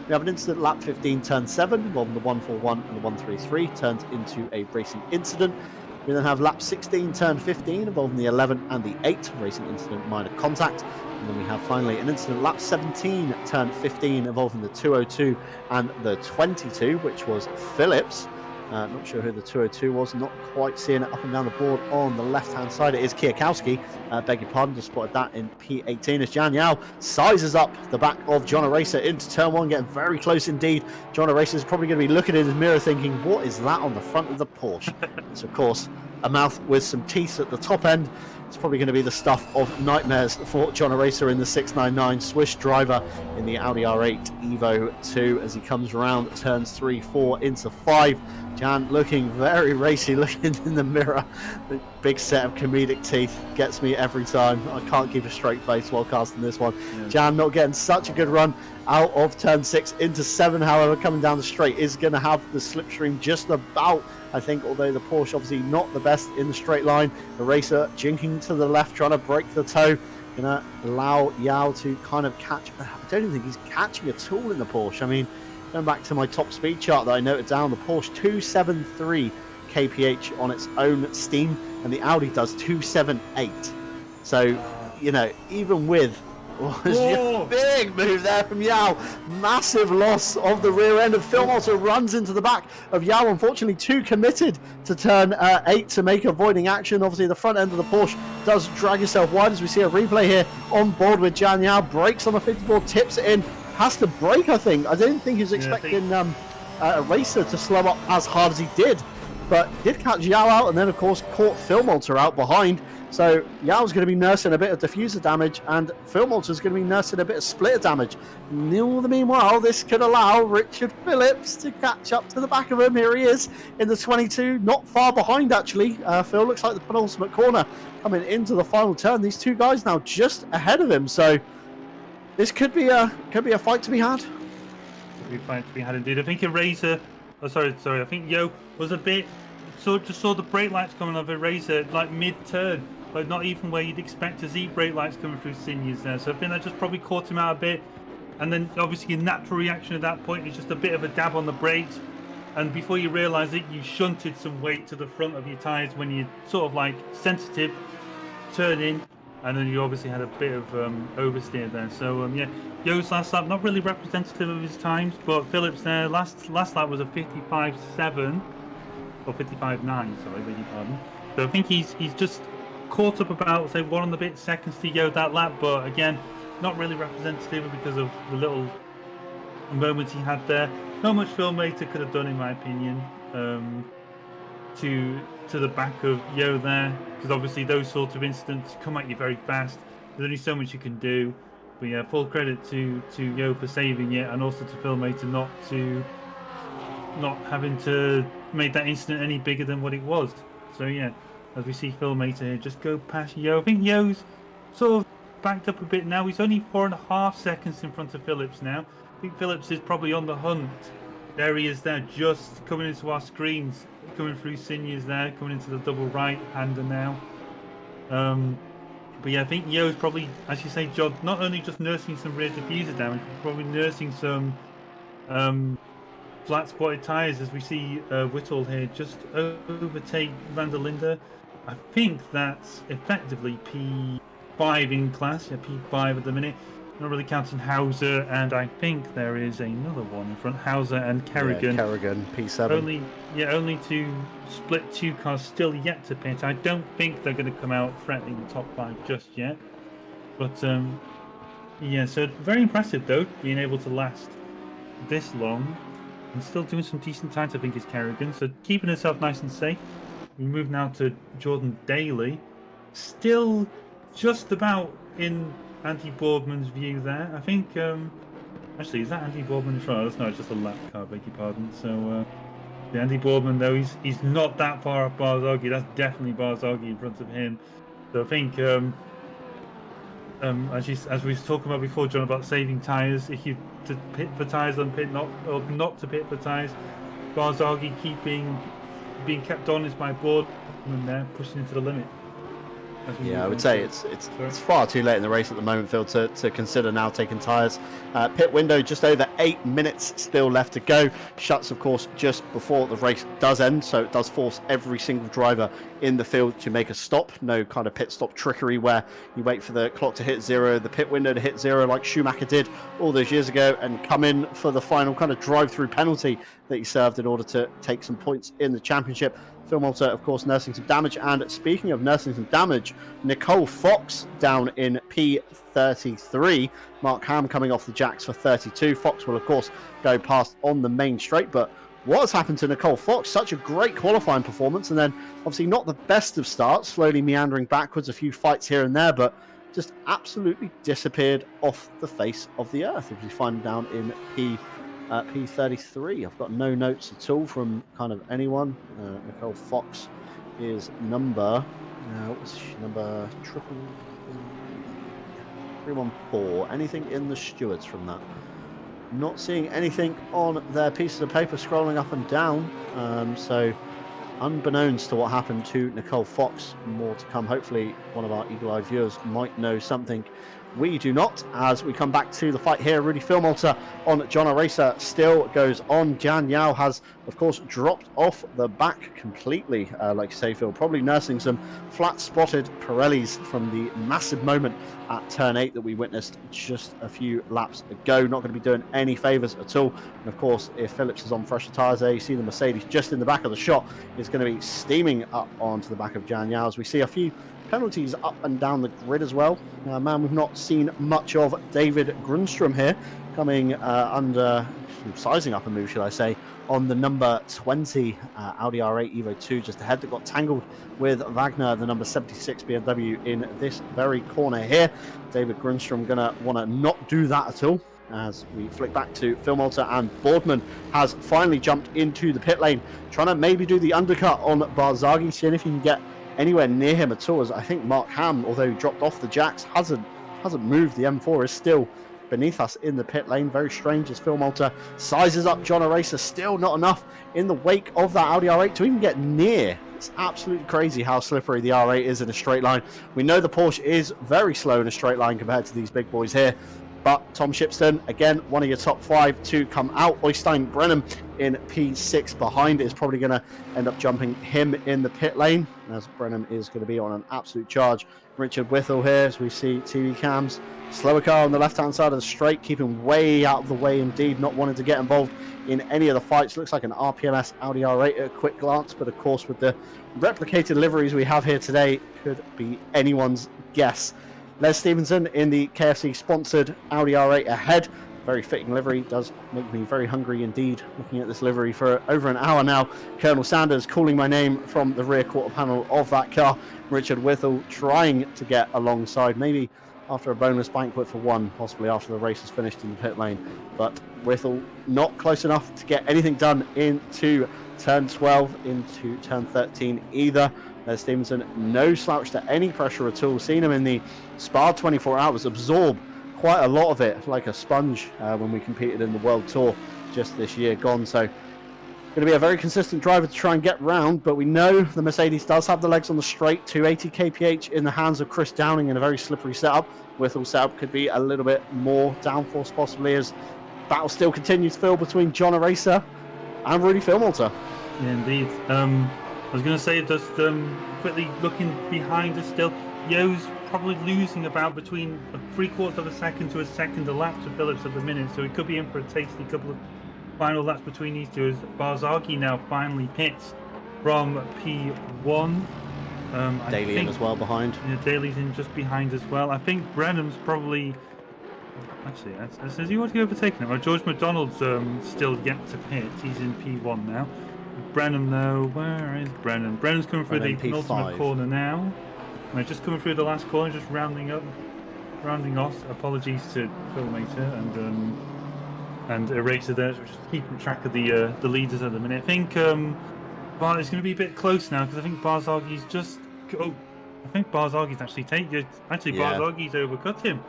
We have an incident lap 15 turn 7 involving the 141 and the 133, turns into a racing incident. We then have lap 16 turn 15 involving the 11 and the 8, racing incident minor contact. And then we have finally an incident lap 17 turn 15 involving the 202 and the 22, which was Phillips. Not sure who the 202 was, not quite seeing it up and down the board on the left-hand side. It is Kiyakowski, beg your pardon, just spotted that in P18 as Jan Yao sizes up the back of John Eraser into turn 1, getting very close indeed. John Eraser is probably going to be looking in his mirror thinking, what is that on the front of the Porsche? It's, of course, a mouth with some teeth at the top end. It's probably going to be the stuff of nightmares for John Eraser in the 699, Swiss driver in the Audi R8 Evo 2 as he comes around turns 3, 4 into 5. Jan looking very racy, looking in the mirror. The big set of comedic teeth gets me every time. I can't keep a straight face while casting this one. Yeah. Jan not getting such a good run out of turn 6 into 7, however, coming down the straight is going to have the slipstream just about, I think, although the Porsche obviously not the best in the straight line. The Racer jinking to the left, trying to break the toe. Going to allow Yao to kind of catch. I don't even think he's catching at all in the Porsche. I mean, going back to my top speed chart that I noted down, the Porsche 273 kph on its own steam, and the Audi does 278. So, you know, even with a big move there from Yao, massive loss of the rear end of Philmolter, runs into the back of Yao, unfortunately too committed to turn 8 to make avoiding action. Obviously the front end of the Porsche does drag itself wide, as we see a replay here on board with Jan Yao, brakes on the 54, tips it in, has to brake, I think. I don't think he was expecting a Racer to slow up as hard as he did, but did catch Yao out, and then of course caught Philmolter out behind. So Yao's going to be nursing a bit of diffuser damage, and Philmolter's going to be nursing a bit of splitter damage. Meanwhile, this could allow Richard Phillips to catch up to the back of him. Here he is in the 22, not far behind actually. Phil looks like the penultimate corner coming into the final turn. These two guys now just ahead of him, so this could be a fight to be had. Could be a fight to be had indeed. I think Eraser, I think Yo was a bit. So just saw the brake lights coming off Eraser like mid-turn, but not even where you'd expect to see brake lights coming through Sinya's there. So I think that just probably caught him out a bit. And then obviously your natural reaction at that point is just a bit of a dab on the brakes. And before you realise it, you shunted some weight to the front of your tyres when you're sort of like sensitive, turn in, and then you obviously had a bit of oversteer there. So yeah, Yo's last lap, not really representative of his times, but Phillips there, last lap was a 55.7, or 55.9, sorry, beg your pardon. So I think he's just caught up about, say, 1 and a bit seconds to Yo that lap, but again, not really representative because of the little moments he had there. Not much Filmator could have done, in my opinion, to the back of Yo there, because obviously those sorts of incidents come at you very fast. There's only so much you can do. But yeah, full credit to Yo for saving it, and also to Filmator not having to make that incident any bigger than what it was. So yeah, as we see Filmator here just go past Yo. I think Yo's sort of backed up a bit now. He's only 4.5 seconds in front of Phillips now. I think Phillips is probably on the hunt. There he is there, just coming into our screens, coming through Sinya's there, coming into the double right-hander now. But yeah, I think Yo's probably, as you say, John, not only just nursing some rear diffuser damage, but probably nursing some flat-spotted tyres, as we see Whittle here just overtake Van der Linde. I think that's effectively P5 in class, yeah, P5 at the minute. Not really counting Hauser, and I think there is another one in front. Hauser and Kerrigan. Yeah, Kerrigan, P7. Only to split 2 cars still yet to pit. I don't think they're going to come out threatening the top 5 just yet. But yeah, so very impressive though, being able to last this long and still doing some decent times. I think is Kerrigan. So keeping himself nice and safe. We move now to Jordan Daly, still just about in Andy Boardman's view there. I think, actually, is that Andy Boardman in front? That's not just a lap car, beg your pardon. So, the Andy Boardman, though, he's not that far off Barzaghi. That's definitely Barzaghi in front of him. So I think, as we were talking about before, John, about saving tyres, if you to pit for tyres on pit, not to pit for tyres, Barzaghi being kept honest by Boardman there, pushing into the limit. Yeah, I would say it's far too late in the race at the moment, Phil, to consider now taking tyres. Pit window just over 8 minutes still left to go. Shuts, of course, just before the race does end, so it does force every single driver in the field to make a stop. No kind of pit stop trickery where you wait for the clock to hit 0, the pit window to hit 0 like Schumacher did all those years ago, and come in for the final kind of drive-through penalty that he served in order to take some points in the championship. Phil Malta, of course, nursing some damage. And speaking of nursing some damage, Nicole Fox down in P33. Mark Ham coming off the jacks for 32. Fox will, of course, go past on the main straight. But what has happened to Nicole Fox? Such a great qualifying performance. And then, obviously, not the best of starts. Slowly meandering backwards, a few fights here and there. But just absolutely disappeared off the face of the earth. If you find down in P33. I've got no notes at all from kind of anyone. Nicole Fox is number 314. Anything in the stewards from that? Not seeing anything on their pieces of paper scrolling up and down. So unbeknownst to what happened to Nicole Fox, more to come. Hopefully one of our eagle-eyed viewers might know something we do not, as we come back to the fight here. Rudy Filmalter on John Aracer still goes on. Jan Yao has, of course, dropped off the back completely, like you say, Phil. Probably nursing some flat-spotted Pirellis from the massive moment at turn 8 that we witnessed just a few laps ago. Not going to be doing any favours at all. And, of course, if Phillips is on fresher tyres there, you see the Mercedes just in the back of the shot. It's going to be steaming up onto the back of Jan Yao, as we see a few penalties up and down the grid as well. Man, we've not seen much of David Grunstrom here, coming under, sizing up a move, should I say, on the number 20 Audi R8 Evo 2 just ahead, that got tangled with Wagner, the number 76 BMW, in this very corner here. David Grunstrom going to want to not do that at all. As we flick back to Phil Malta, and Boardman has finally jumped into the pit lane, trying to maybe do the undercut on Barzaghi, seeing if he can get anywhere near him at all, as I think Mark Ham, although he dropped off the jacks, hasn't moved. The M4 is still beneath us in the pit lane. Very strange as Phil Malta sizes up John Aracer. Still not enough in the wake of that Audi R8 to even get near It's absolutely crazy how slippery the R8 is in a straight line. We know the Porsche is very slow in a straight line compared to these big boys here. But Tom Shipston, again, one of your top 5 to come out. Oystein Brennan in P6 behind is probably going to end up jumping him in the pit lane, as Brennan is going to be on an absolute charge. Richard Whittle here, as we see TV cams. Slower car on the left-hand side of the straight, keeping way out of the way indeed, not wanting to get involved in any of the fights. Looks like an RPMS Audi R8 at a quick glance, but of course with the replicated liveries we have here today, could be anyone's guess. Les Stevenson in the KFC-sponsored Audi R8 ahead. Very fitting livery. Does make me very hungry indeed, looking at this livery for over an hour now. Colonel Sanders calling my name from the rear quarter panel of that car. Richard Whittle trying to get alongside, maybe after a bonus banquet for one, possibly after the race is finished in the pit lane. But Whittle not close enough to get anything done into turn 12, into turn 13 either. Stevenson, no slouch to any pressure at all. Seen him in the Spa 24 hours absorb quite a lot of it like a sponge when we competed in the World Tour just this year gone. So going to be a very consistent driver to try and get round, but we know the Mercedes does have the legs on the straight. 280 kph in the hands of Chris Downing in a very slippery setup. Whittle setup could be a little bit more downforce possibly, as battle still continues to fill between John Aracer and Rudy Philmolter. Yeah, indeed. I was going to say, just quickly looking behind us still, Yo's probably losing about between 3/4 of a second to a second a lap to Phillips at the minute, so he could be in for a tasty couple of final laps between these two, as Barzaghi now finally pits from P1. Daly in as well behind. Yeah, Daly's in just behind as well. I think Brenham's probably... Actually, has he already overtaken him? Or George McDonald's still yet to pit. He's in P1 now. Brenham though, where is Brenham? Brenham's coming through the penultimate corner now. We're just coming through the last corner, just rounding off. Apologies to Filmator and Eraser there. So we're just keeping track of the leaders at the minute. I think it's going to be a bit close now, because I think Barzaghi's just. Oh, I think Barzaghi's actually taken. Actually, yeah. Barzaghi's overcut him.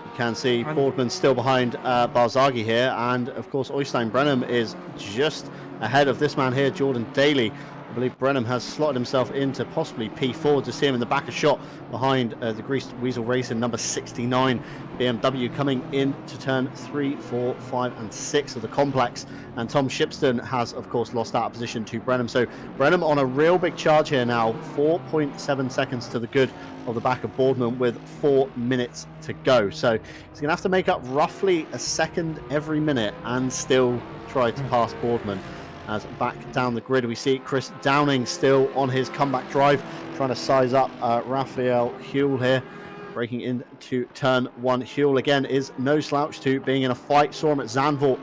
You can see Boardman still behind Barzaghi here, and of course Oystein Brenham is just ahead of this man here, Jordan Daly. I believe Brenham has slotted himself into possibly P4 to see him in the back of shot behind the Greased Weasel Racing number 69 BMW coming into turn 3, 4, 5 and 6 of the complex, and Tom Shipston has of course lost out of position to Brenham. So Brenham on a real big charge here now, 4.7 seconds to the good of the back of Boardman with 4 minutes to go. So he's going to have to make up roughly a second every minute and still try to pass Boardman. As back down the grid we see Chris Downing still on his comeback drive, trying to size up Raphael Huell here, breaking into turn 1. Huell again is no slouch to being in a fight. Saw him at Zandvoort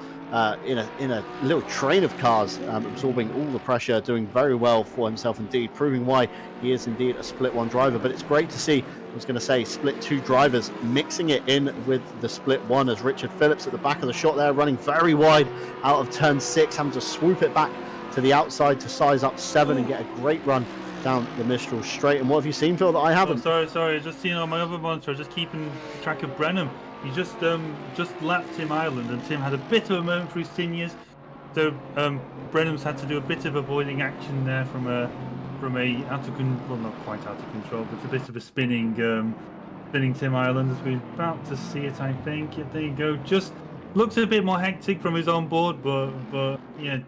in a little train of cars, absorbing all the pressure, doing very well for himself indeed, proving why he is indeed a split 1 driver. But it's great to see, I was going to say, split 2 drivers mixing it in with the split 1, as Richard Phillips at the back of the shot there, running very wide out of turn 6, having to swoop it back to the outside to size up 7 and get a great run down the Mistral straight. And what have you seen, Phil, that I haven't? Oh, sorry, just seeing on my other monitor, just keeping track of Brenham. He just lapped Tim Ireland, and Tim had a bit of a moment through Seniors, so Brenham's had to do a bit of avoiding action there from a out of control, well, not quite out of control, but a bit of a spinning Tim Ireland, as we're about to see it. I think there you go. Just looks a bit more hectic from his on board, but yeah,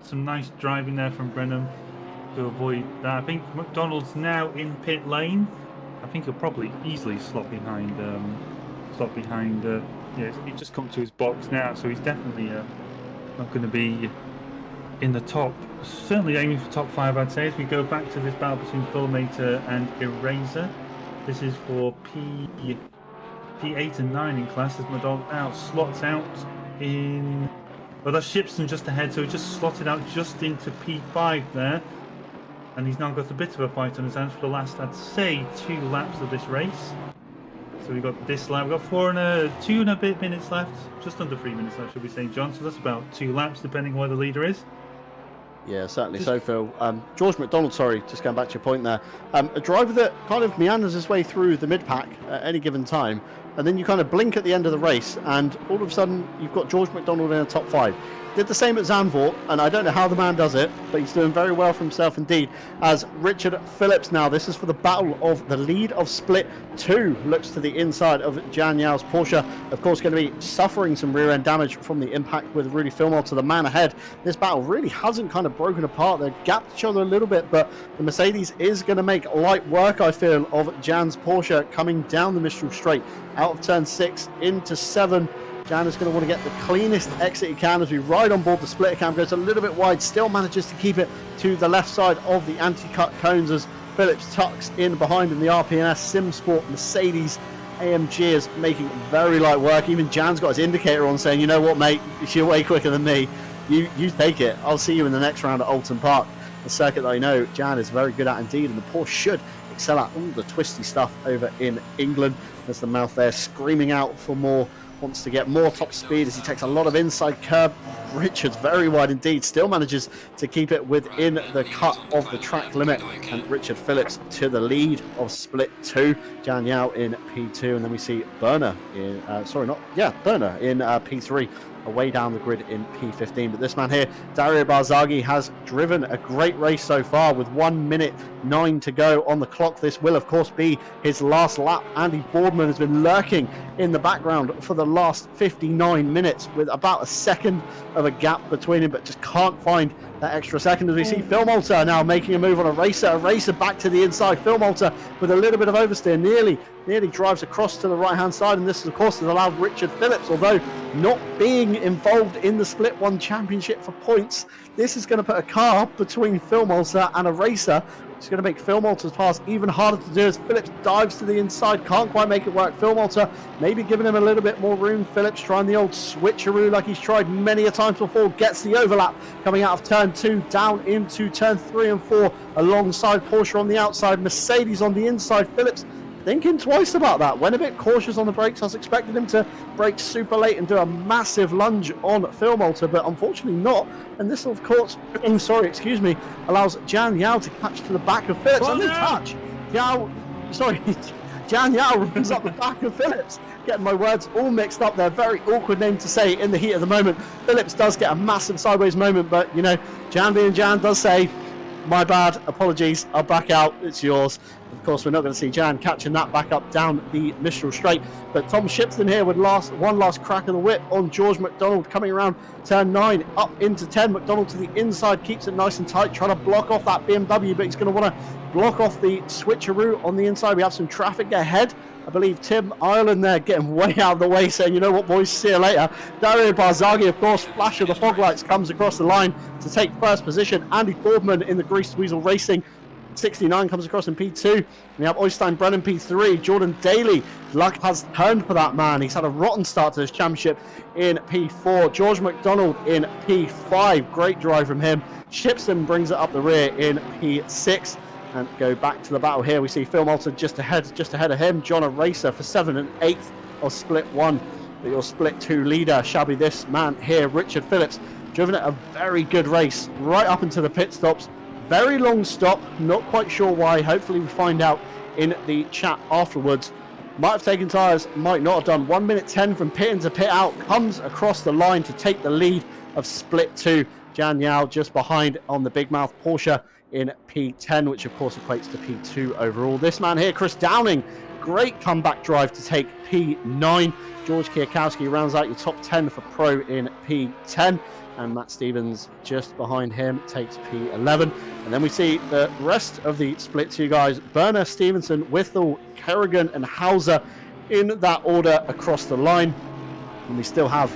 some nice driving there from Brenham to avoid that. I think McDonald's now in pit lane. I think he'll probably easily slot behind. Yeah, he's just come to his box now, so he's definitely not going to be in the top. Certainly aiming for top 5, I'd say, as we go back to this battle between Filmator and Eraser. This is for P8 and 9 in class, as McDonald now slots out in. Well, that's Shipson just ahead, so he just slotted out just into P5 there, and he's now got a bit of a fight on his hands for the last, I'd say, 2 laps of this race. So we've got this lap, we've got 2 and a bit minutes left, just under 3 minutes left, should we say, John? So that's about 2 laps, depending on where the leader is. Yeah, certainly so, Phil. George McDonald, sorry, just going back to your point there. A driver that kind of meanders his way through the mid-pack at any given time, and then you kind of blink at the end of the race, and all of a sudden you've got George McDonald in a top 5. did the same at Zandvoort, and I don't know how the man does it, but he's doing very well for himself indeed. As Richard Phillips now, this is for the battle of the lead of split 2, looks to the inside of Jan Yau's Porsche. Of course, going to be suffering some rear end damage from the impact with Rudy Filmolter, the man ahead. This battle really hasn't kind of broken apart. They've gapped each other a little bit, but the Mercedes is going to make light work, I feel, of Jan's Porsche coming down the Mistral Straight out of turn 6 into 7. Jan is going to want to get the cleanest exit he can as we ride on board the splitter cam. Goes a little bit wide, still manages to keep it to the left side of the anti-cut cones as Phillips tucks in behind in the RPNS Sim Sport Mercedes AMG is making very light work. Even Jan's got his indicator on saying, you know what, mate, you're way quicker than me. You take it. I'll see you in the next round at Alton Park. The circuit that I know Jan is very good at indeed, and the Porsche should excel at all the twisty stuff over in England. There's the mouth there screaming out for more. Wants to get more top speed as he takes a lot of inside curb. Richards very wide indeed, still manages to keep it within the cut of the track limit, and Richard Phillips to the lead of split 2. Jan Yao in P2, and then we see Berner in Berner in P3, away down the grid in P15. But this man here, Dario Barzaghi, has driven a great race so far with 1 minute 9 to go on the clock. This will of course be his last lap. Andy Boardman has been lurking in the background for the last 59 minutes with about a second of a gap between him, but just can't find that extra second as we see Filmolter now making a move on a racer back to the inside. Filmolter with a little bit of oversteer, nearly drives across to the right hand side, and this of course has allowed Richard Phillips, although not being involved in the Split 1 championship for points, this is going to put a car between Filmolter and a racer. It's going to make Filmolter's pass even harder to do as Phillips dives to the inside, can't quite make it work. Filmolter maybe giving him a little bit more room. Phillips trying the old switcheroo like he's tried many a times before, gets the overlap coming out of turn 2 down into turn 3 and 4 alongside Porsche on the outside, Mercedes on the inside. Phillips thinking twice about that, went a bit cautious on the brakes. I was expecting him to brake super late and do a massive lunge on Filmolter, but unfortunately not. And this, of course, allows Jan Yao to catch to the back of Phillips. And then touch. Jan Yao runs up the back of Phillips. Getting my words all mixed up there. Very awkward name to say in the heat of the moment. Phillips does get a massive sideways moment, but, you know, Jan being Jan does say, my bad, apologies, I'll back out, it's yours. Of course, we're not going to see Jan catching that back up down the Mistral Straight. But Tom Shipton here with one last crack of the whip on George McDonald coming around turn 9 up into 10. McDonald to the inside, keeps it nice and tight, trying to block off that BMW, but he's going to want to block off the switcheroo on the inside. We have some traffic ahead. I believe Tim Ireland there getting way out of the way, saying, you know what, boys, see you later. Dario Barzaghi, of course, flash of the fog lights, comes across the line to take first position. Andy Boardman in the Greased Weasel Racing 69 comes across in P2. We have Oystein Brennan P3. Jordan Daly, luck has turned for that man. He's had a rotten start to this championship in P4. George McDonald in P5. Great drive from him. Shipson brings it up the rear in P6. And go back to the battle here. We see Filmolter just ahead of him. John a racer for 7th and 8th of split 1. But your split 2 leader shall be this man here, Richard Phillips. Driven at a very good race right up into the pit stops. Very long stop, not quite sure why. Hopefully we find out in the chat afterwards. Might have taken tyres, might not have done. 1 minute 10 from pit in to pit out. Comes across the line to take the lead of split 2. Jan Yao just behind on the big mouth Porsche in P10, which of course equates to P2 overall. This man here, Chris Downing, great comeback drive to take P9. George Kwiatkowski rounds out your top 10 for pro in P10. And Matt Stevens just behind him takes P11. And then we see the rest of the split 2 guys, Berner, Stevenson, Withel, Kerrigan and Hauser in that order across the line. And we still have,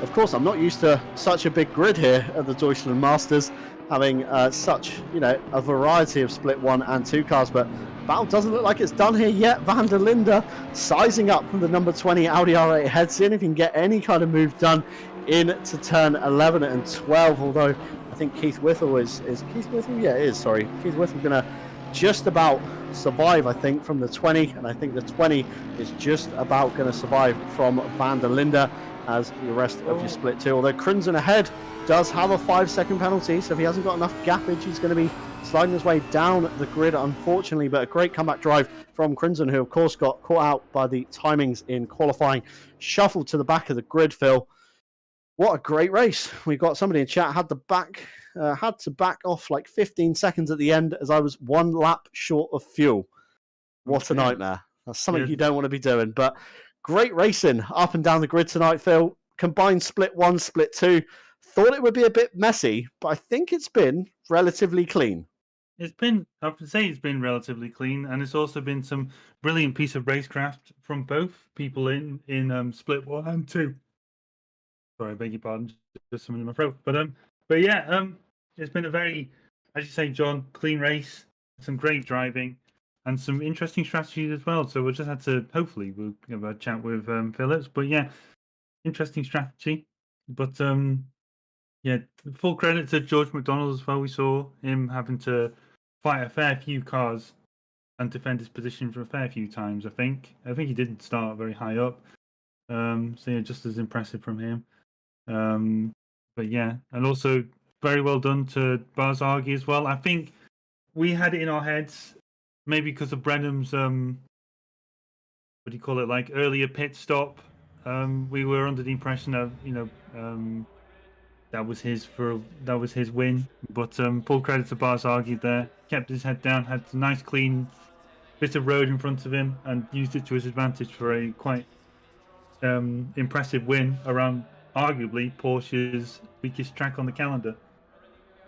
of course, I'm not used to such a big grid here at the Deutschland Masters, having such, you know, a variety of split 1 and 2 cars, but battle doesn't look like it's done here yet. Van der Linde sizing up from the number 20 Audi R8 ahead, seeing if he can get any kind of move done into turn 11 and 12, although I think Keith Withel is Keith Withel? Yeah, it is, sorry. Keith Withel going to just about survive, I think, from the 20, and I think the 20 is just about going to survive from Van der Linde as the rest of your split 2, although Crimson ahead does have a 5-second penalty, so if he hasn't got enough gappage, he's going to be sliding his way down the grid, unfortunately. But a great comeback drive from Crimson, who of course got caught out by the timings in qualifying. Shuffled to the back of the grid, Phil. What a great race. We got somebody in chat had to back off like 15 seconds at the end as I was 1 lap short of fuel. What a nightmare. That's something you don't want to be doing. But great racing up and down the grid tonight, Phil. Combined split 1, split 2. Thought it would be a bit messy, but I think it's been relatively clean. I would say it's been relatively clean, and it's also been some brilliant piece of racecraft from both people in split 1 and 2. Sorry, I beg your pardon, just something in my throat. But yeah, it's been a very, as you say, John, clean race, some great driving, and some interesting strategies as well. So we'll just have to, hopefully, we'll have a chat with Phillips. But yeah, interesting strategy. But yeah, full credit to George McDonald as well. We saw him having to fight a fair few cars and defend his position for a fair few times. I think he didn't start very high up. So yeah, just as impressive from him. But yeah, and also very well done to Barzaghi as well. I think we had it in our heads, maybe because of Brenham's what do you call it, like earlier pit stop. We were under the impression of that was his win. But full credit to Barzaghi there. Kept his head down, had a nice clean bit of road in front of him, and used it to his advantage for a quite impressive win around arguably Porsche's weakest track on the calendar.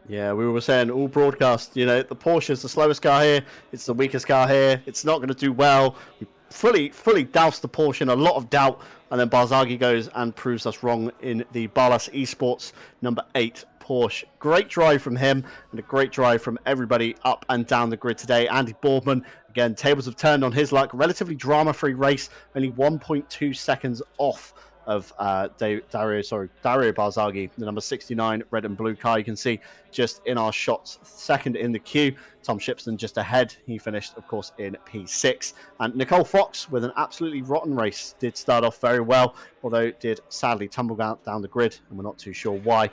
Yeah, we were saying all broadcast, the Porsche's the slowest car here, it's the weakest car here, it's not going to do well. We fully doused the Porsche in a lot of doubt, and then Barzaghi goes and proves us wrong in the Barlas Esports number 8 Porsche. Great drive from him, and a great drive from everybody up and down the grid today. Andy Boardman, again, tables have turned on his luck. Relatively drama-free race, only 1.2 seconds off of Dario Barzaghi, the number 69 red and blue car. You can see just in our shots, second in the queue. Tom Shipston just ahead. He finished, of course, in P6. And Nicole Fox, with an absolutely rotten race, did start off very well, although did sadly tumble down the grid, and we're not too sure why.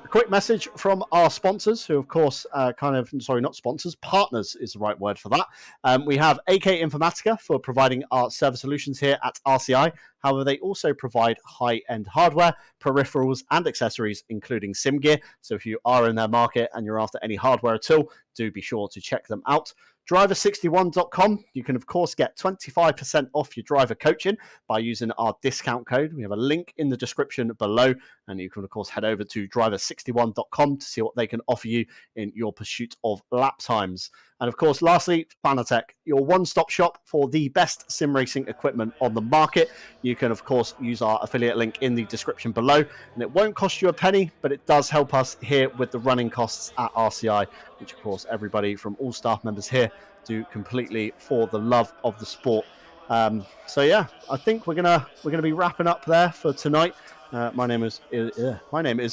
Quick message from our sponsors, who, of course, not sponsors, partners is the right word for that. We have AK Informatica for providing our server solutions here at RCI. However, they also provide high-end hardware, peripherals, and accessories, including SIM gear. So if you are in their market and you're after any hardware at all, do be sure to check them out. Driver61.com. You can, of course, get 25% off your driver coaching by using our discount code. We have a link in the description below, and you can, of course, head over to driver61.com to see what they can offer you in your pursuit of lap times. And, of course, lastly, Fanatec, your one-stop shop for the best sim racing equipment on the market. You can, of course, use our affiliate link in the description below, and it won't cost you a penny, but it does help us here with the running costs at RCI, which, of course, everybody from all staff members here do completely for the love of the sport. So yeah, I think we're gonna be wrapping up there for tonight. My name is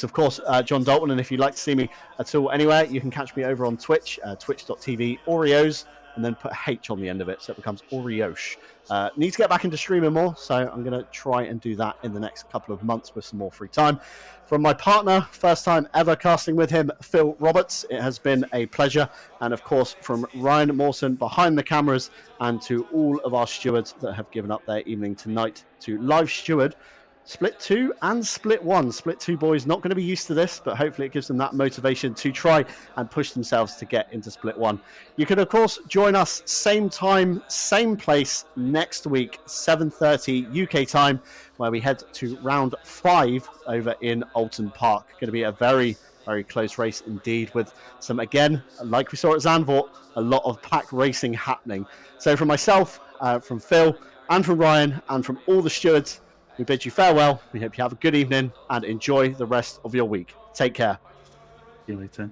of course John Dalton, and if you'd like to see me at all anywhere, you can catch me over on Twitch, twitch.tv Oreos, and then put a H on the end of it, so it becomes Oriosh. Need to get back into streaming more, so I'm going to try and do that in the next couple of months with some more free time. From my partner, first time ever casting with him, Phil Roberts, it has been a pleasure. And of course, from Ryan Mawson behind the cameras, and to all of our stewards that have given up their evening tonight to live steward Split 2 and Split 1. Split 2 boys not going to be used to this, but hopefully it gives them that motivation to try and push themselves to get into Split 1. You can, of course, join us same time, same place next week, 7:30 UK time, where we head to round 5 over in Alton Park. Going to be a very, very close race indeed, with some, again, like we saw at Zandvoort, a lot of pack racing happening. So from myself, from Phil, and from Ryan, and from all the stewards, we bid you farewell. We hope you have a good evening and enjoy the rest of your week. Take care. See you later.